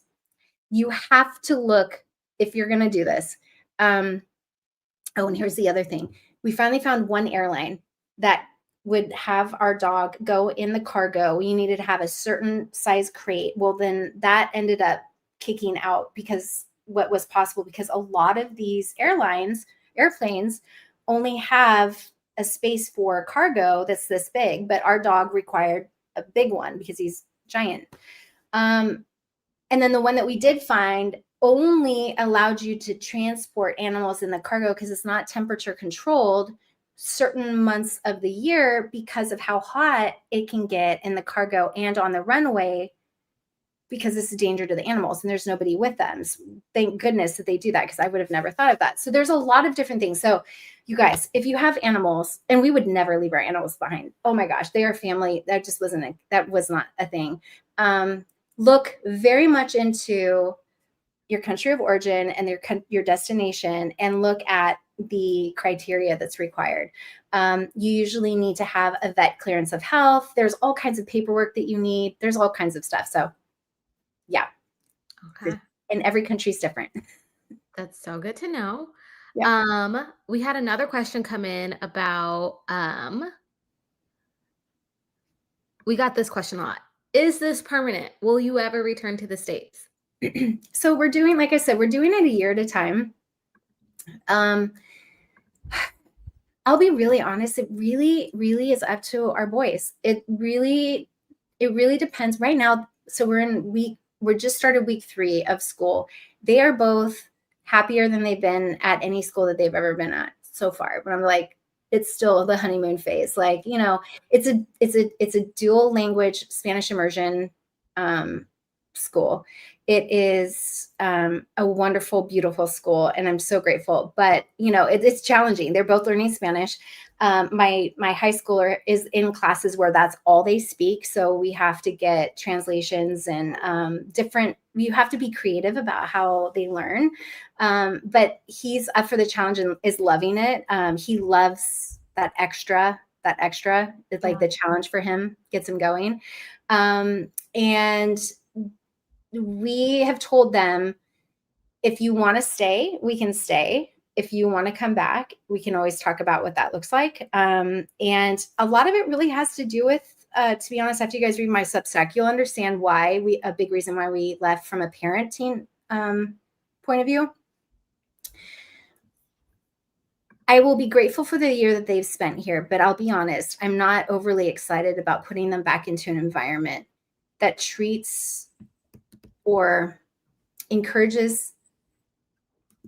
you have to look, if you're going to do this. Oh, and here's the other thing. We finally found one airline that would have our dog go in the cargo. You needed to have a certain size crate. Well, then that ended up kicking out because what was possible, because a lot of these airplanes only have a space for cargo that's this big, but our dog required a big one because he's giant. And then the one that we did find only allowed you to transport animals in the cargo because it's not temperature controlled certain months of the year because of how hot it can get in the cargo and on the runway, because this is danger to the animals and there's nobody with them. So thank goodness that they do that, because I would have never thought of that. So there's a lot of different things. So you guys, if you have animals, and we would never leave our animals behind. Oh my gosh, they are family. That was not a thing. Look very much into your country of origin and your destination, and look at the criteria that's required. You usually need to have a vet clearance of health. There's all kinds of paperwork that you need. There's all kinds of stuff. So yeah. Okay. And every country's different. That's so good to know. Yeah. We had another question come in about, we got this question a lot. Is this permanent? Will you ever return to the States? So we're doing, like I said, we're doing it a year at a time. I'll be really honest. It really, really is up to our boys. It really depends right now. So we're just started week 3 of school. They are both happier than they've been at any school that they've ever been at so far. But I'm like, it's still the honeymoon phase. Like, it's a dual language Spanish immersion school. It is a wonderful, beautiful school, and I'm so grateful. But it's challenging. They're both learning Spanish. My high schooler is in classes where that's all they speak, so we have to get translations and you have to be creative about how they learn. But he's up for the challenge and is loving it. He loves that extra. It's like the challenge for him gets him going. And we have told them, if you want to stay, we can stay. If you want to come back, we can always talk about what that looks like. And a lot of it really has to do with, to be honest, after you guys read my Substack, you'll understand why a big reason why we left from a parenting point of view. I will be grateful for the year that they've spent here, but I'll be honest, I'm not overly excited about putting them back into an environment that treats or encourages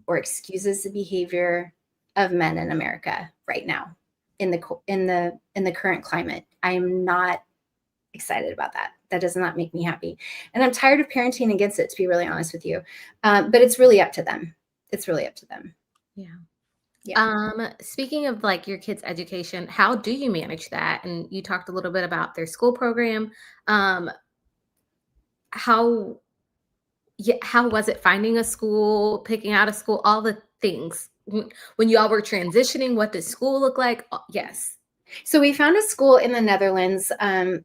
or excuses the behavior of men in America right now in the current climate. I am not excited about that. That does not make me happy. And I'm tired of parenting against it, to be really honest with you. But it's really up to them. Yeah. Speaking of like your kids' education, how do you manage that? And you talked a little bit about their school program. How was it finding a school, picking out a school, all the things when you all were transitioning? What did school look like? Yes. So we found a school in the Netherlands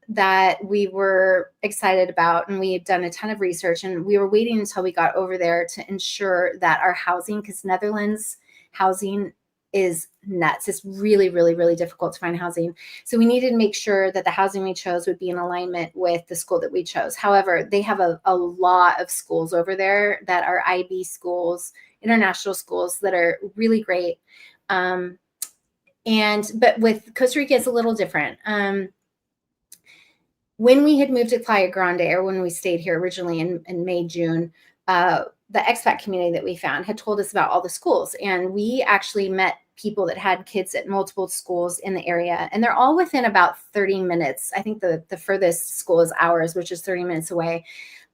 that we were excited about, and we had done a ton of research, and we were waiting until we got over there to ensure that our housing, because Netherlands housing is nuts. It's really, really, really difficult to find housing. So we needed to make sure that the housing we chose would be in alignment with the school that we chose. However, they have a lot of schools over there that are IB schools, international schools that are really great. But with Costa Rica, it's a little different. When we had moved to Playa Grande, or when we stayed here originally in May, June, the expat community that we found had told us about all the schools. And we actually met people that had kids at multiple schools in the area. And they're all within about 30 minutes. I think the furthest school is ours, which is 30 minutes away.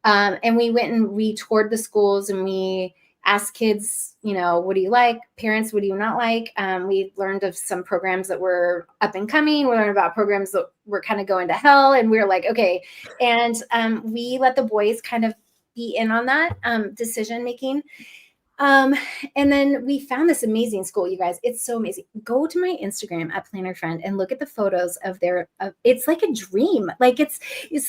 And we went and we toured the schools, and we asked kids, what do you like? Parents, what do you not like? We learned of some programs that were up and coming. We learned about programs that were kind of going to hell. And we were like, okay. And we let the boys kind of be in on that decision making. And then we found this amazing school, you guys. It's so amazing. Go to my Instagram at Planner Friend and look at the photos of it's like a dream. Like it's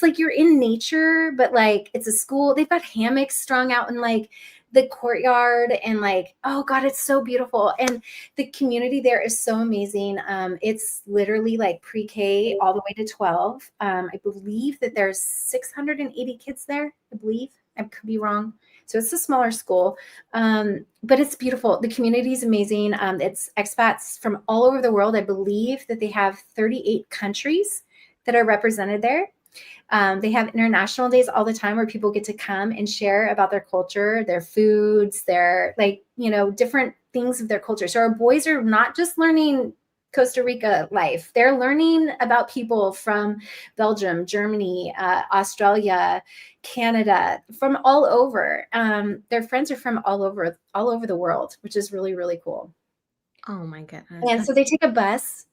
like you're in nature, but like it's a school. They've got hammocks strung out in like the courtyard, and like, oh God, it's so beautiful. And the community there is so amazing. It's literally like pre-K all the way to 12. I believe that there's 680 kids there. I believe. I could be wrong. So it's a smaller school, but it's beautiful. The community is amazing. It's expats from all over the world. I believe that they have 38 countries that are represented there. They have international days all the time where people get to come and share about their culture, their foods, their different things of their culture. So our boys are not just learning Costa Rica life. They're learning about people from Belgium, Germany, Australia, Canada, from all over. Their friends are from all over the world, which is really, really cool. Oh my goodness. And so they take a bus.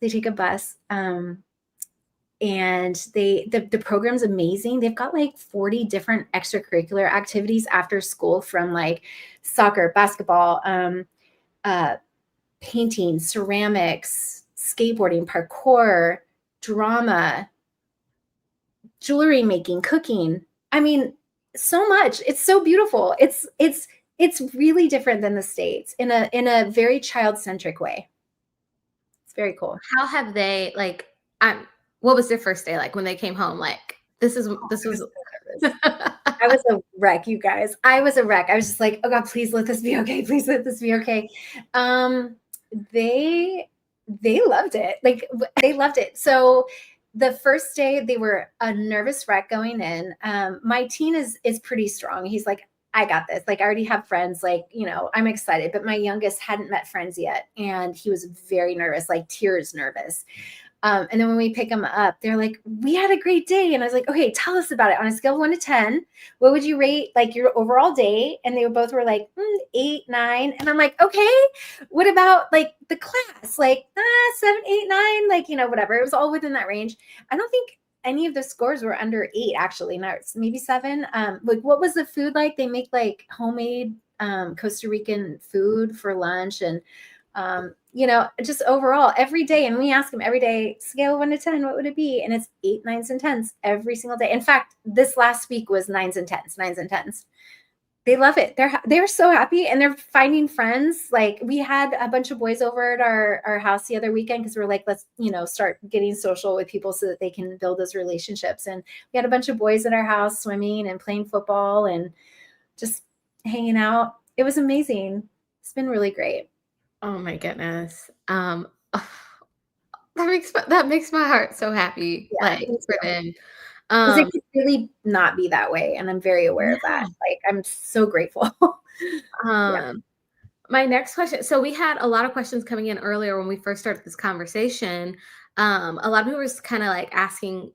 And the program's amazing. They've got like 40 different extracurricular activities after school, from like soccer, basketball, painting, ceramics, skateboarding, parkour, drama, jewelry making, cooking. I mean, so much. It's so beautiful. It's really different than the States in a very child-centric way. It's very cool. How have they, like, what was their first day like when they came home? Like, this was I was a wreck, you guys. I was a wreck. I was just like, oh God, please let this be okay. Please let this be okay. They loved it. Like, they loved it. So the first day they were a nervous wreck going in. My teen is pretty strong. He's like, I got this. Like, I already have friends. Like, I'm excited. But my youngest hadn't met friends yet, and he was very nervous, like tears nervous. And then when we pick them up, they're like, we had a great day. And I was like, okay, tell us about it. On a scale of 1 to 10, what would you rate like your overall day? And they both were like 8, 9. And I'm like, okay, what about like the class? Like 7, 8, 9, like, whatever. It was all within that range. I don't think any of the scores were under 8, actually. Now it's maybe 7. Like, what was the food like? They make like homemade Costa Rican food for lunch, and just overall every day. And we ask them every day, scale of 1 to 10, what would it be? And it's 8, 9s, and 10s every single day. In fact, this last week was 9s and 10s. They love it. They're so happy, and they're finding friends. Like, we had a bunch of boys over at our house the other weekend, because we're like, let's, start getting social with people so that they can build those relationships. And we had a bunch of boys at our house swimming and playing football and just hanging out. It was amazing. It's been really great. Oh my goodness. That makes my heart so happy. Yeah, like, for them. Because it could really not be that way, and I'm very aware of that. Like, I'm so grateful. My next question. So we had a lot of questions coming in earlier when we first started this conversation. A lot of people were kind of like asking,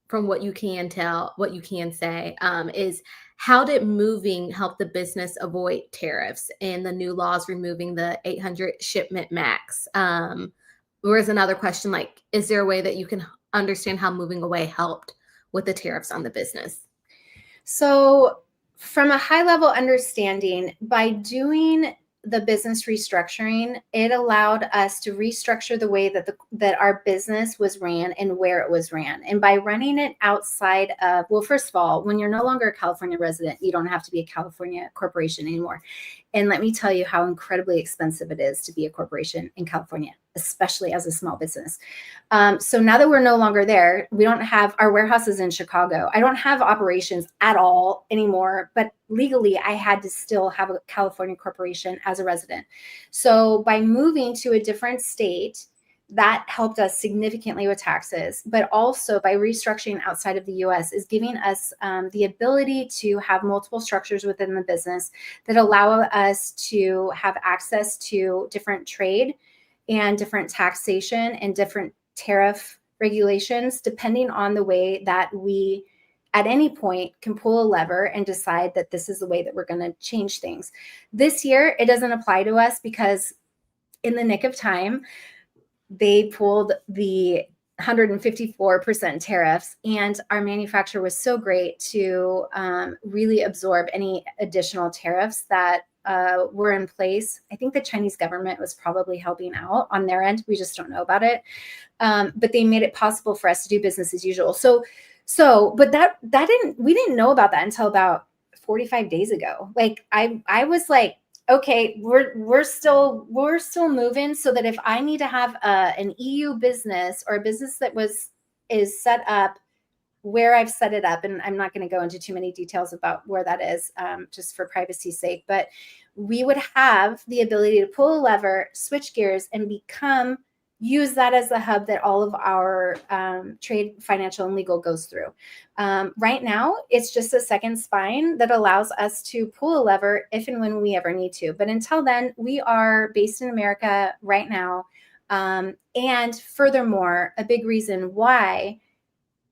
from what you can tell, what you can say, is how did moving help the business avoid tariffs and the new laws removing the 800 shipment max? Whereas another question, like, is there a way that you can understand how moving away helped with the tariffs on the business? So from a high level understanding, by doing the business restructuring, it allowed us to restructure the way that our business was ran and where it was ran. And by running it outside of, well, first of all, when you're no longer a California resident, you don't have to be a California corporation anymore. And let me tell you how incredibly expensive it is to be a corporation in California, especially as a small business. So now that we're no longer there, we don't have our warehouses in Chicago. I don't have operations at all anymore, but legally I had to still have a California corporation as a resident. So by moving to a different state, that helped us significantly with taxes, but also by restructuring outside of the US is giving us the ability to have multiple structures within the business that allow us to have access to different trade and different taxation and different tariff regulations, depending on the way that we at any point can pull a lever and decide that this is the way that we're going to change things. This year, it doesn't apply to us because in the nick of time, they pulled the 154% tariffs, and our manufacturer was so great to really absorb any additional tariffs that were in place. I think the Chinese government was probably helping out on their end. We just don't know about it. But they made it possible for us to do business as usual. But we didn't know about that until about 45 days ago. Like I was like, okay, we're still moving, so that if I need to have an EU business or a business that is set up where I've set it up, and I'm not going to go into too many details about where that is, just for privacy's sake, but we would have the ability to pull a lever, switch gears, and use that as the hub that all of our trade, financial, and legal goes through. Right now, it's just a second spine that allows us to pull a lever if and when we ever need to. But until then, we are based in America right now. And furthermore, a big reason why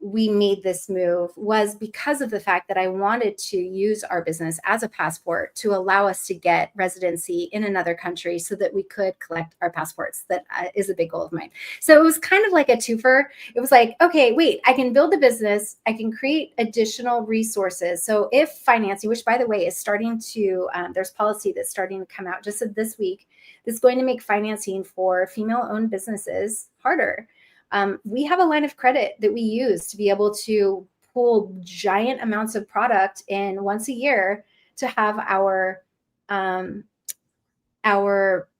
we made this move was because of the fact that I wanted to use our business as a passport to allow us to get residency in another country so that we could collect our passports. That is a big goal of mine. So it was kind of like a twofer. It was like, okay, wait, I can build a business. I can create additional resources. So if financing, which by the way is starting to, there's policy that's starting to come out just this week, that's going to make financing for female-owned businesses harder. We have a line of credit that we use to be able to pull giant amounts of product in once a year to have our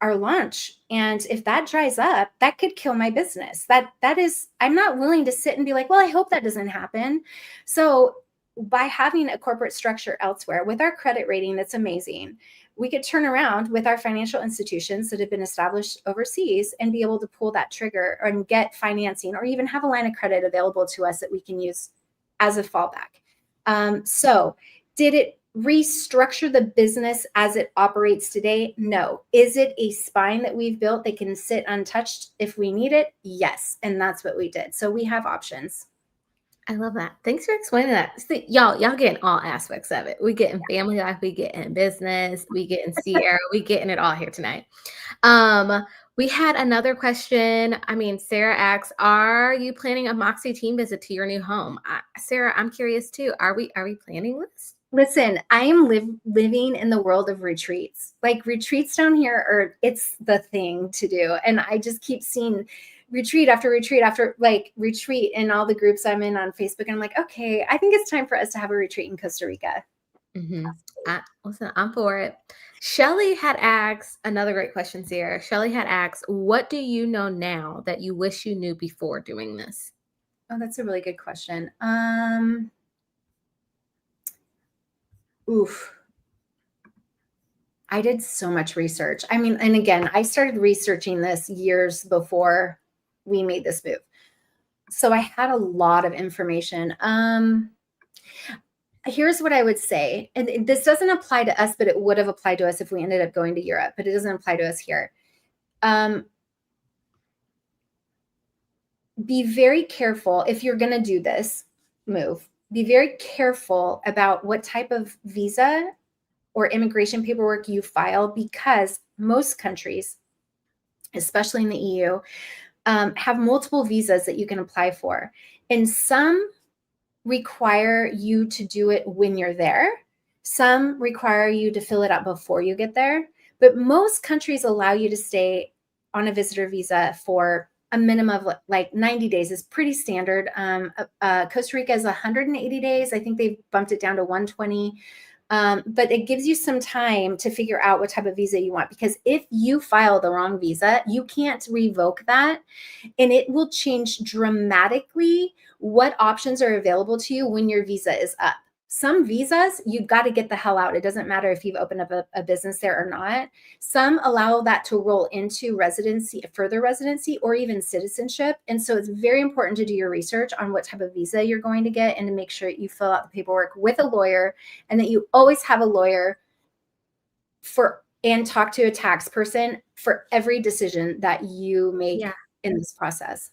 launch. And if that dries up, that could kill my business. That is, I'm not willing to sit and be like, well, I hope that doesn't happen. So by having a corporate structure elsewhere with our credit rating, that's amazing. We could turn around with our financial institutions that have been established overseas and be able to pull that trigger and get financing, or even have a line of credit available to us that we can use as a fallback. So did it restructure the business as it operates today? No. Is it a spine that we've built that can sit untouched if we need it? Yes. And that's what we did. So we have options. I love that. Thanks for explaining that. See, y'all getting all aspects of it. We get in family life, we get in business, we get in Sierra, we getting it all here tonight. We had another question. I mean, Sarah asks, "Are you planning a Mäksē team visit to your new home?" Sarah, I'm curious too. Are we planning this? Listen, I am living in the world of retreats. Like retreats down here it's the thing to do, and I just keep seeing retreat after retreat after retreat in all the groups I'm in on Facebook. And I'm like, okay, I think it's time for us to have a retreat in Costa Rica. Mm-hmm. Listen, I'm for it. Shelly had asked another great question, Sierra. Shelly had asked, "What do you know now that you wish you knew before doing this?" Oh, that's a really good question. Oof. I did so much research. I mean, and again, I started researching this years before we made this move. So I had a lot of information. Here's what I would say, and this doesn't apply to us, but it would have applied to us if we ended up going to Europe, but it doesn't apply to us here. Be very careful if you're going to do this move. Be very careful about what type of visa or immigration paperwork you file, because most countries, especially in the EU, have multiple visas that you can apply for. And some require you to do it when you're there. Some require you to fill it out before you get there. But most countries allow you to stay on a visitor visa for a minimum of like 90 days is pretty standard. Costa Rica is 180 days. I think they've bumped it down to 120. But it gives you some time to figure out what type of visa you want, because if you file the wrong visa, you can't revoke that, and it will change dramatically what options are available to you when your visa is up. Some visas, you've got to get the hell out. It doesn't matter if you've opened up a business there or not. Some allow that to roll into residency, further residency, or even citizenship. And so it's very important to do your research on what type of visa you're going to get, and to make sure you fill out the paperwork with a lawyer, and that you always have a lawyer and talk to a tax person for every decision that you make in this process.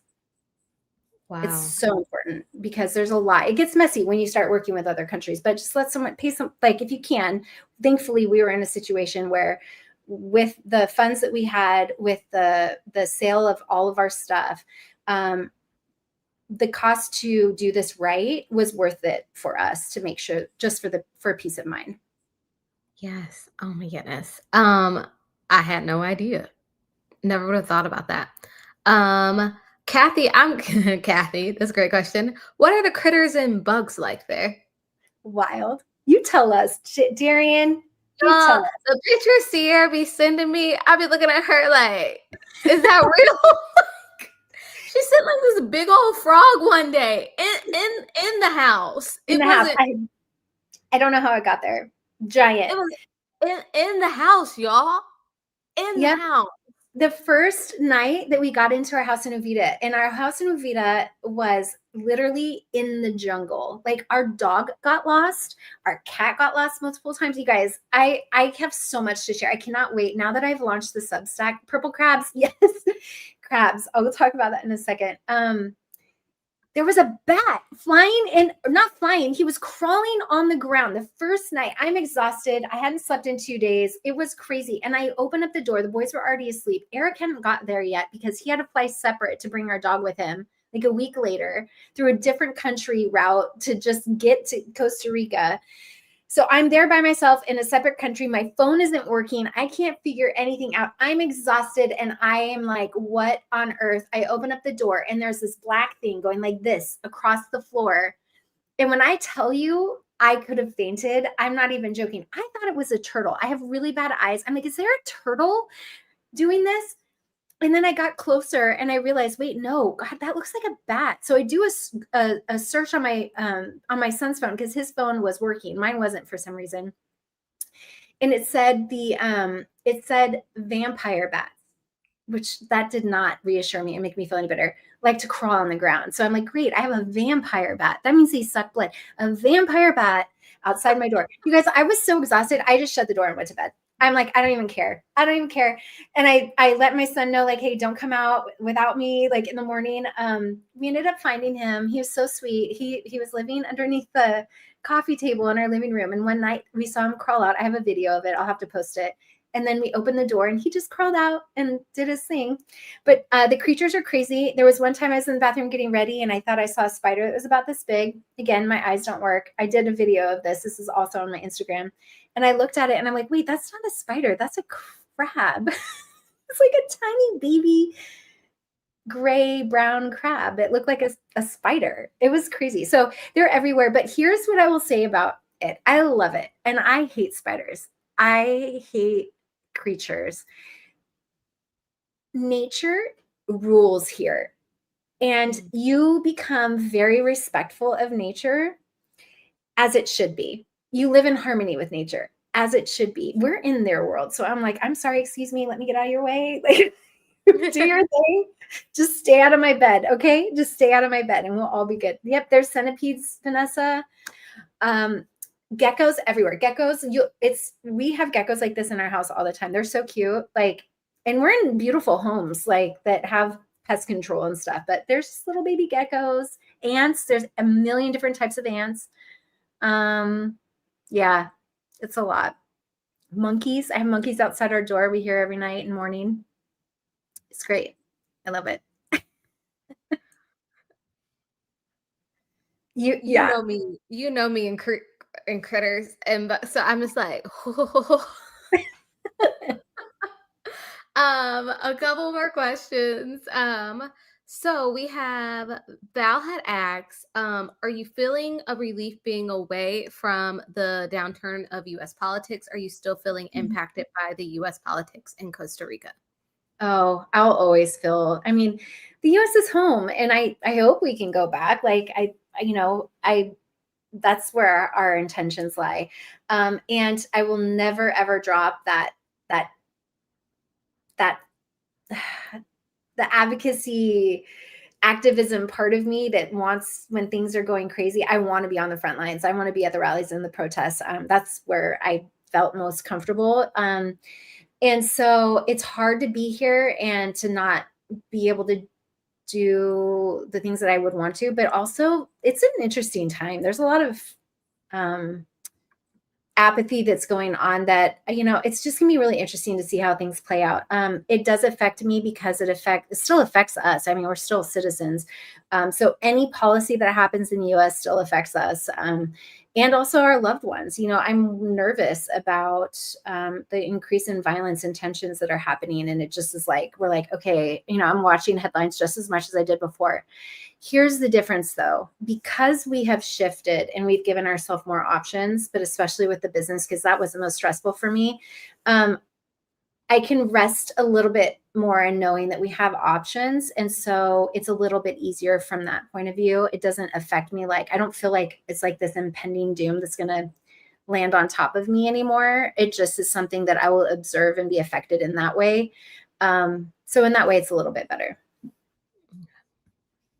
Wow. It's so important, because there's a lot. It gets messy when you start working with other countries, but just let someone pay some, like if you can. Thankfully, we were in a situation where with the funds that we had, with the sale of all of our stuff, the cost to do this right was worth it for us, to make sure, just for peace of mind. Yes. Oh my goodness. I had no idea. Never would have thought about that. Um, Kathy, I'm Kathy. That's a great question. What are the critters and bugs like there? Wild. You tell us, Darian. You tell us. The picture Sierra be sending me, I be looking at her like, is that real? She sent like this big old frog one day in the house. In It the house. wasn't. I don't know how it got there. It Giant. was in the house, y'all. In the Yep. house. The first night that we got into our house in Uvita, and our house in Uvita was literally in the jungle. Like our dog got lost, our cat got lost multiple times. You guys, I have so much to share. I cannot wait. Now that I've launched the Substack, purple crabs, yes, crabs. I'll talk about that in a second. There was a bat flying and not flying. He was crawling on the ground the first night. I'm exhausted. I hadn't slept in 2 days. It was crazy. And I opened up the door. The boys were already asleep. Eric hadn't got there yet because he had to fly separate to bring our dog with him like a week later through a different country route to just get to Costa Rica. So I'm there by myself in a separate country. My phone isn't working. I can't figure anything out. I'm exhausted and I am like, what on earth? I open up the door and there's this black thing going like this across the floor. And when I tell you I could have fainted, I'm not even joking. I thought it was a turtle. I have really bad eyes. I'm like, is there a turtle doing this? And then I got closer and I realized, wait, no, God, that looks like a bat. So I do a search on my son's phone because his phone was working. Mine wasn't for some reason. And it said vampire bats, which that did not reassure me and make me feel any better. Like to crawl on the ground. So I'm like, great, I have a vampire bat. That means they suck blood. A vampire bat outside my door. You guys, I was so exhausted. I just shut the door and went to bed. I'm like, I don't even care. I don't even care. And I let my son know, like, hey, don't come out without me, like in the morning. We ended up finding him. He was so sweet. He was living underneath the coffee table in our living room. And one night we saw him crawl out. I have a video of it. I'll have to post it. And then we opened the door and he just crawled out and did his thing. But the creatures are crazy. There was one time I was in the bathroom getting ready and I thought I saw a spider that was about this big. Again, my eyes don't work. I did a video of this. This is also on my Instagram. And I looked at it and I'm like, wait, that's not a spider. That's a crab. It's like a tiny baby gray brown crab. It looked like a spider. It was crazy. So they're everywhere. But here's what I will say about it. I love it. And I hate spiders. I hate creatures. Nature rules here. And you become very respectful of nature as it should be. You live in harmony with nature as it should be. We're in their world. So I'm like, I'm sorry, excuse me, let me get out of your way. Like, do your thing. Just stay out of my bed. Okay. Just stay out of my bed and we'll all be good. Yep. There's centipedes, Vanessa. Geckos everywhere. Geckos, we have geckos like this in our house all the time. They're so cute. Like, and we're in beautiful homes like that have pest control and stuff, but there's just little baby geckos, ants. There's a million different types of ants. Yeah, it's a lot. Monkeys. I have monkeys outside our door. We hear every night and morning. It's great. I love it. You know me and critters, and so I'm just like, a couple more questions. So we have Val had asked, are you feeling a relief being away from the downturn of U.S. politics? Are you still feeling impacted by the U.S. politics in Costa Rica? Oh, I'll always feel, I mean, the US is home and I hope we can go back. Like that's where our intentions lie. And I will never, ever drop that the advocacy activism part of me that wants, when things are going crazy, I want to be on the front lines. I want to be at the rallies and the protests. That's where I felt most comfortable. And so it's hard to be here and to not be able to do the things that I would want to, but also it's an interesting time. There's a lot of apathy that's going on that, it's just gonna be really interesting to see how things play out. It does affect me because it still affects us. I mean, we're still citizens. So any policy that happens in the US still affects us. and also our loved ones. You know, I'm nervous about the increase in violence and tensions that are happening. And it just is like, we're like, okay, you know, I'm watching headlines just as much as I did before. Here's the difference though, because we have shifted and we've given ourselves more options, but especially with the business, because that was the most stressful for me. I can rest a little bit more in knowing that we have options. And so it's a little bit easier from that point of view. It doesn't affect me. Like, I don't feel like it's like this impending doom that's going to land on top of me anymore. It just is something that I will observe and be affected in that way. So in that way, it's a little bit better.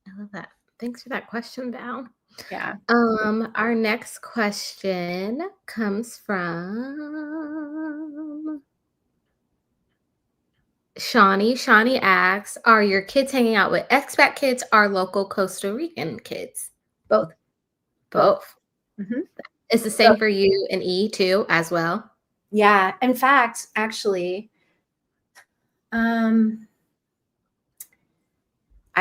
I love that. Thanks for that question, Val. Yeah. Our next question comes from Shawnee. Shawnee asks, are your kids hanging out with expat kids or local Costa Rican kids? Both. Both. Mm-hmm. It's the same for you and E too, as well? Yeah. In fact, actually, I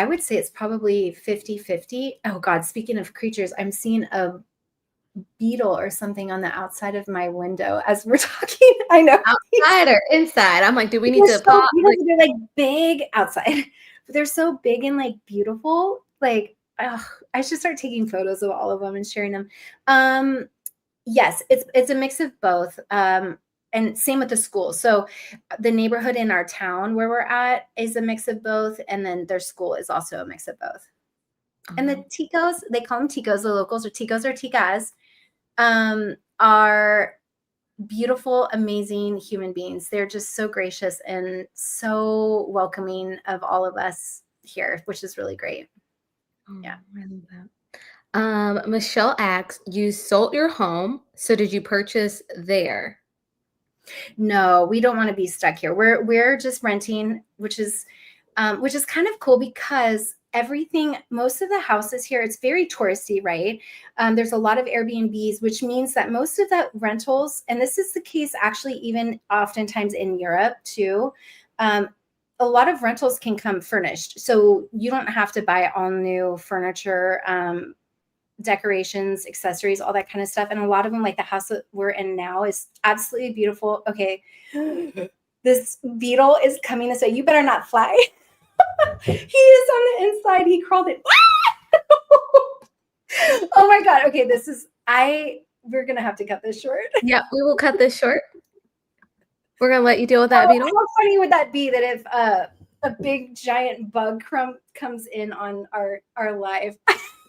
would say it's probably 50-50. Oh God, speaking of creatures, I'm seeing a beetle or something on the outside of my window as we're talking. I know. Outside or inside? I'm like, do we need to pause? Like, they're like big outside, but they're so big and like beautiful. Like, I should start taking photos of all of them and sharing them. Yes, it's a mix of both. And same with the school. So the neighborhood in our town where we're at is a mix of both. And then their school is also a mix of both. And the Ticos, they call them Ticos, the locals, or Ticos or Ticas, are beautiful, amazing human beings. They're just so gracious and so welcoming of all of us here, which is really great. Yeah. I love that. Michelle asks, you sold your home, so did you purchase there? No, we don't want to be stuck here. We're just renting, which is kind of cool because most of the houses here, it's very touristy, right? There's a lot of Airbnbs, which means that most of the rentals, and this is the case actually even oftentimes in Europe too, a lot of rentals can come furnished. So you don't have to buy all new furniture, decorations, accessories, all that kind of stuff. And a lot of them, like the house that we're in now, is absolutely beautiful. Okay, this beetle is coming this way. You better not fly. He is on the inside. He crawled in. Oh my God. Okay, we're gonna have to cut this short. Yeah, we will cut this short. We're gonna let you deal with that beetle. How funny would that be that if a big giant bug comes in on our live?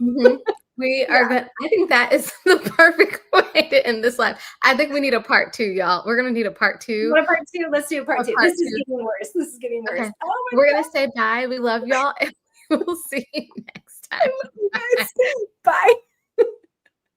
Mm-hmm. We are good. I think that is the perfect way to end this live. I think we need a part 2, y'all. We're gonna need a part 2. What a part 2? Let's do a part 2. This is getting worse. This is getting worse. Okay. Oh We're gonna say bye. We love y'all, and we'll see you next time. Bye.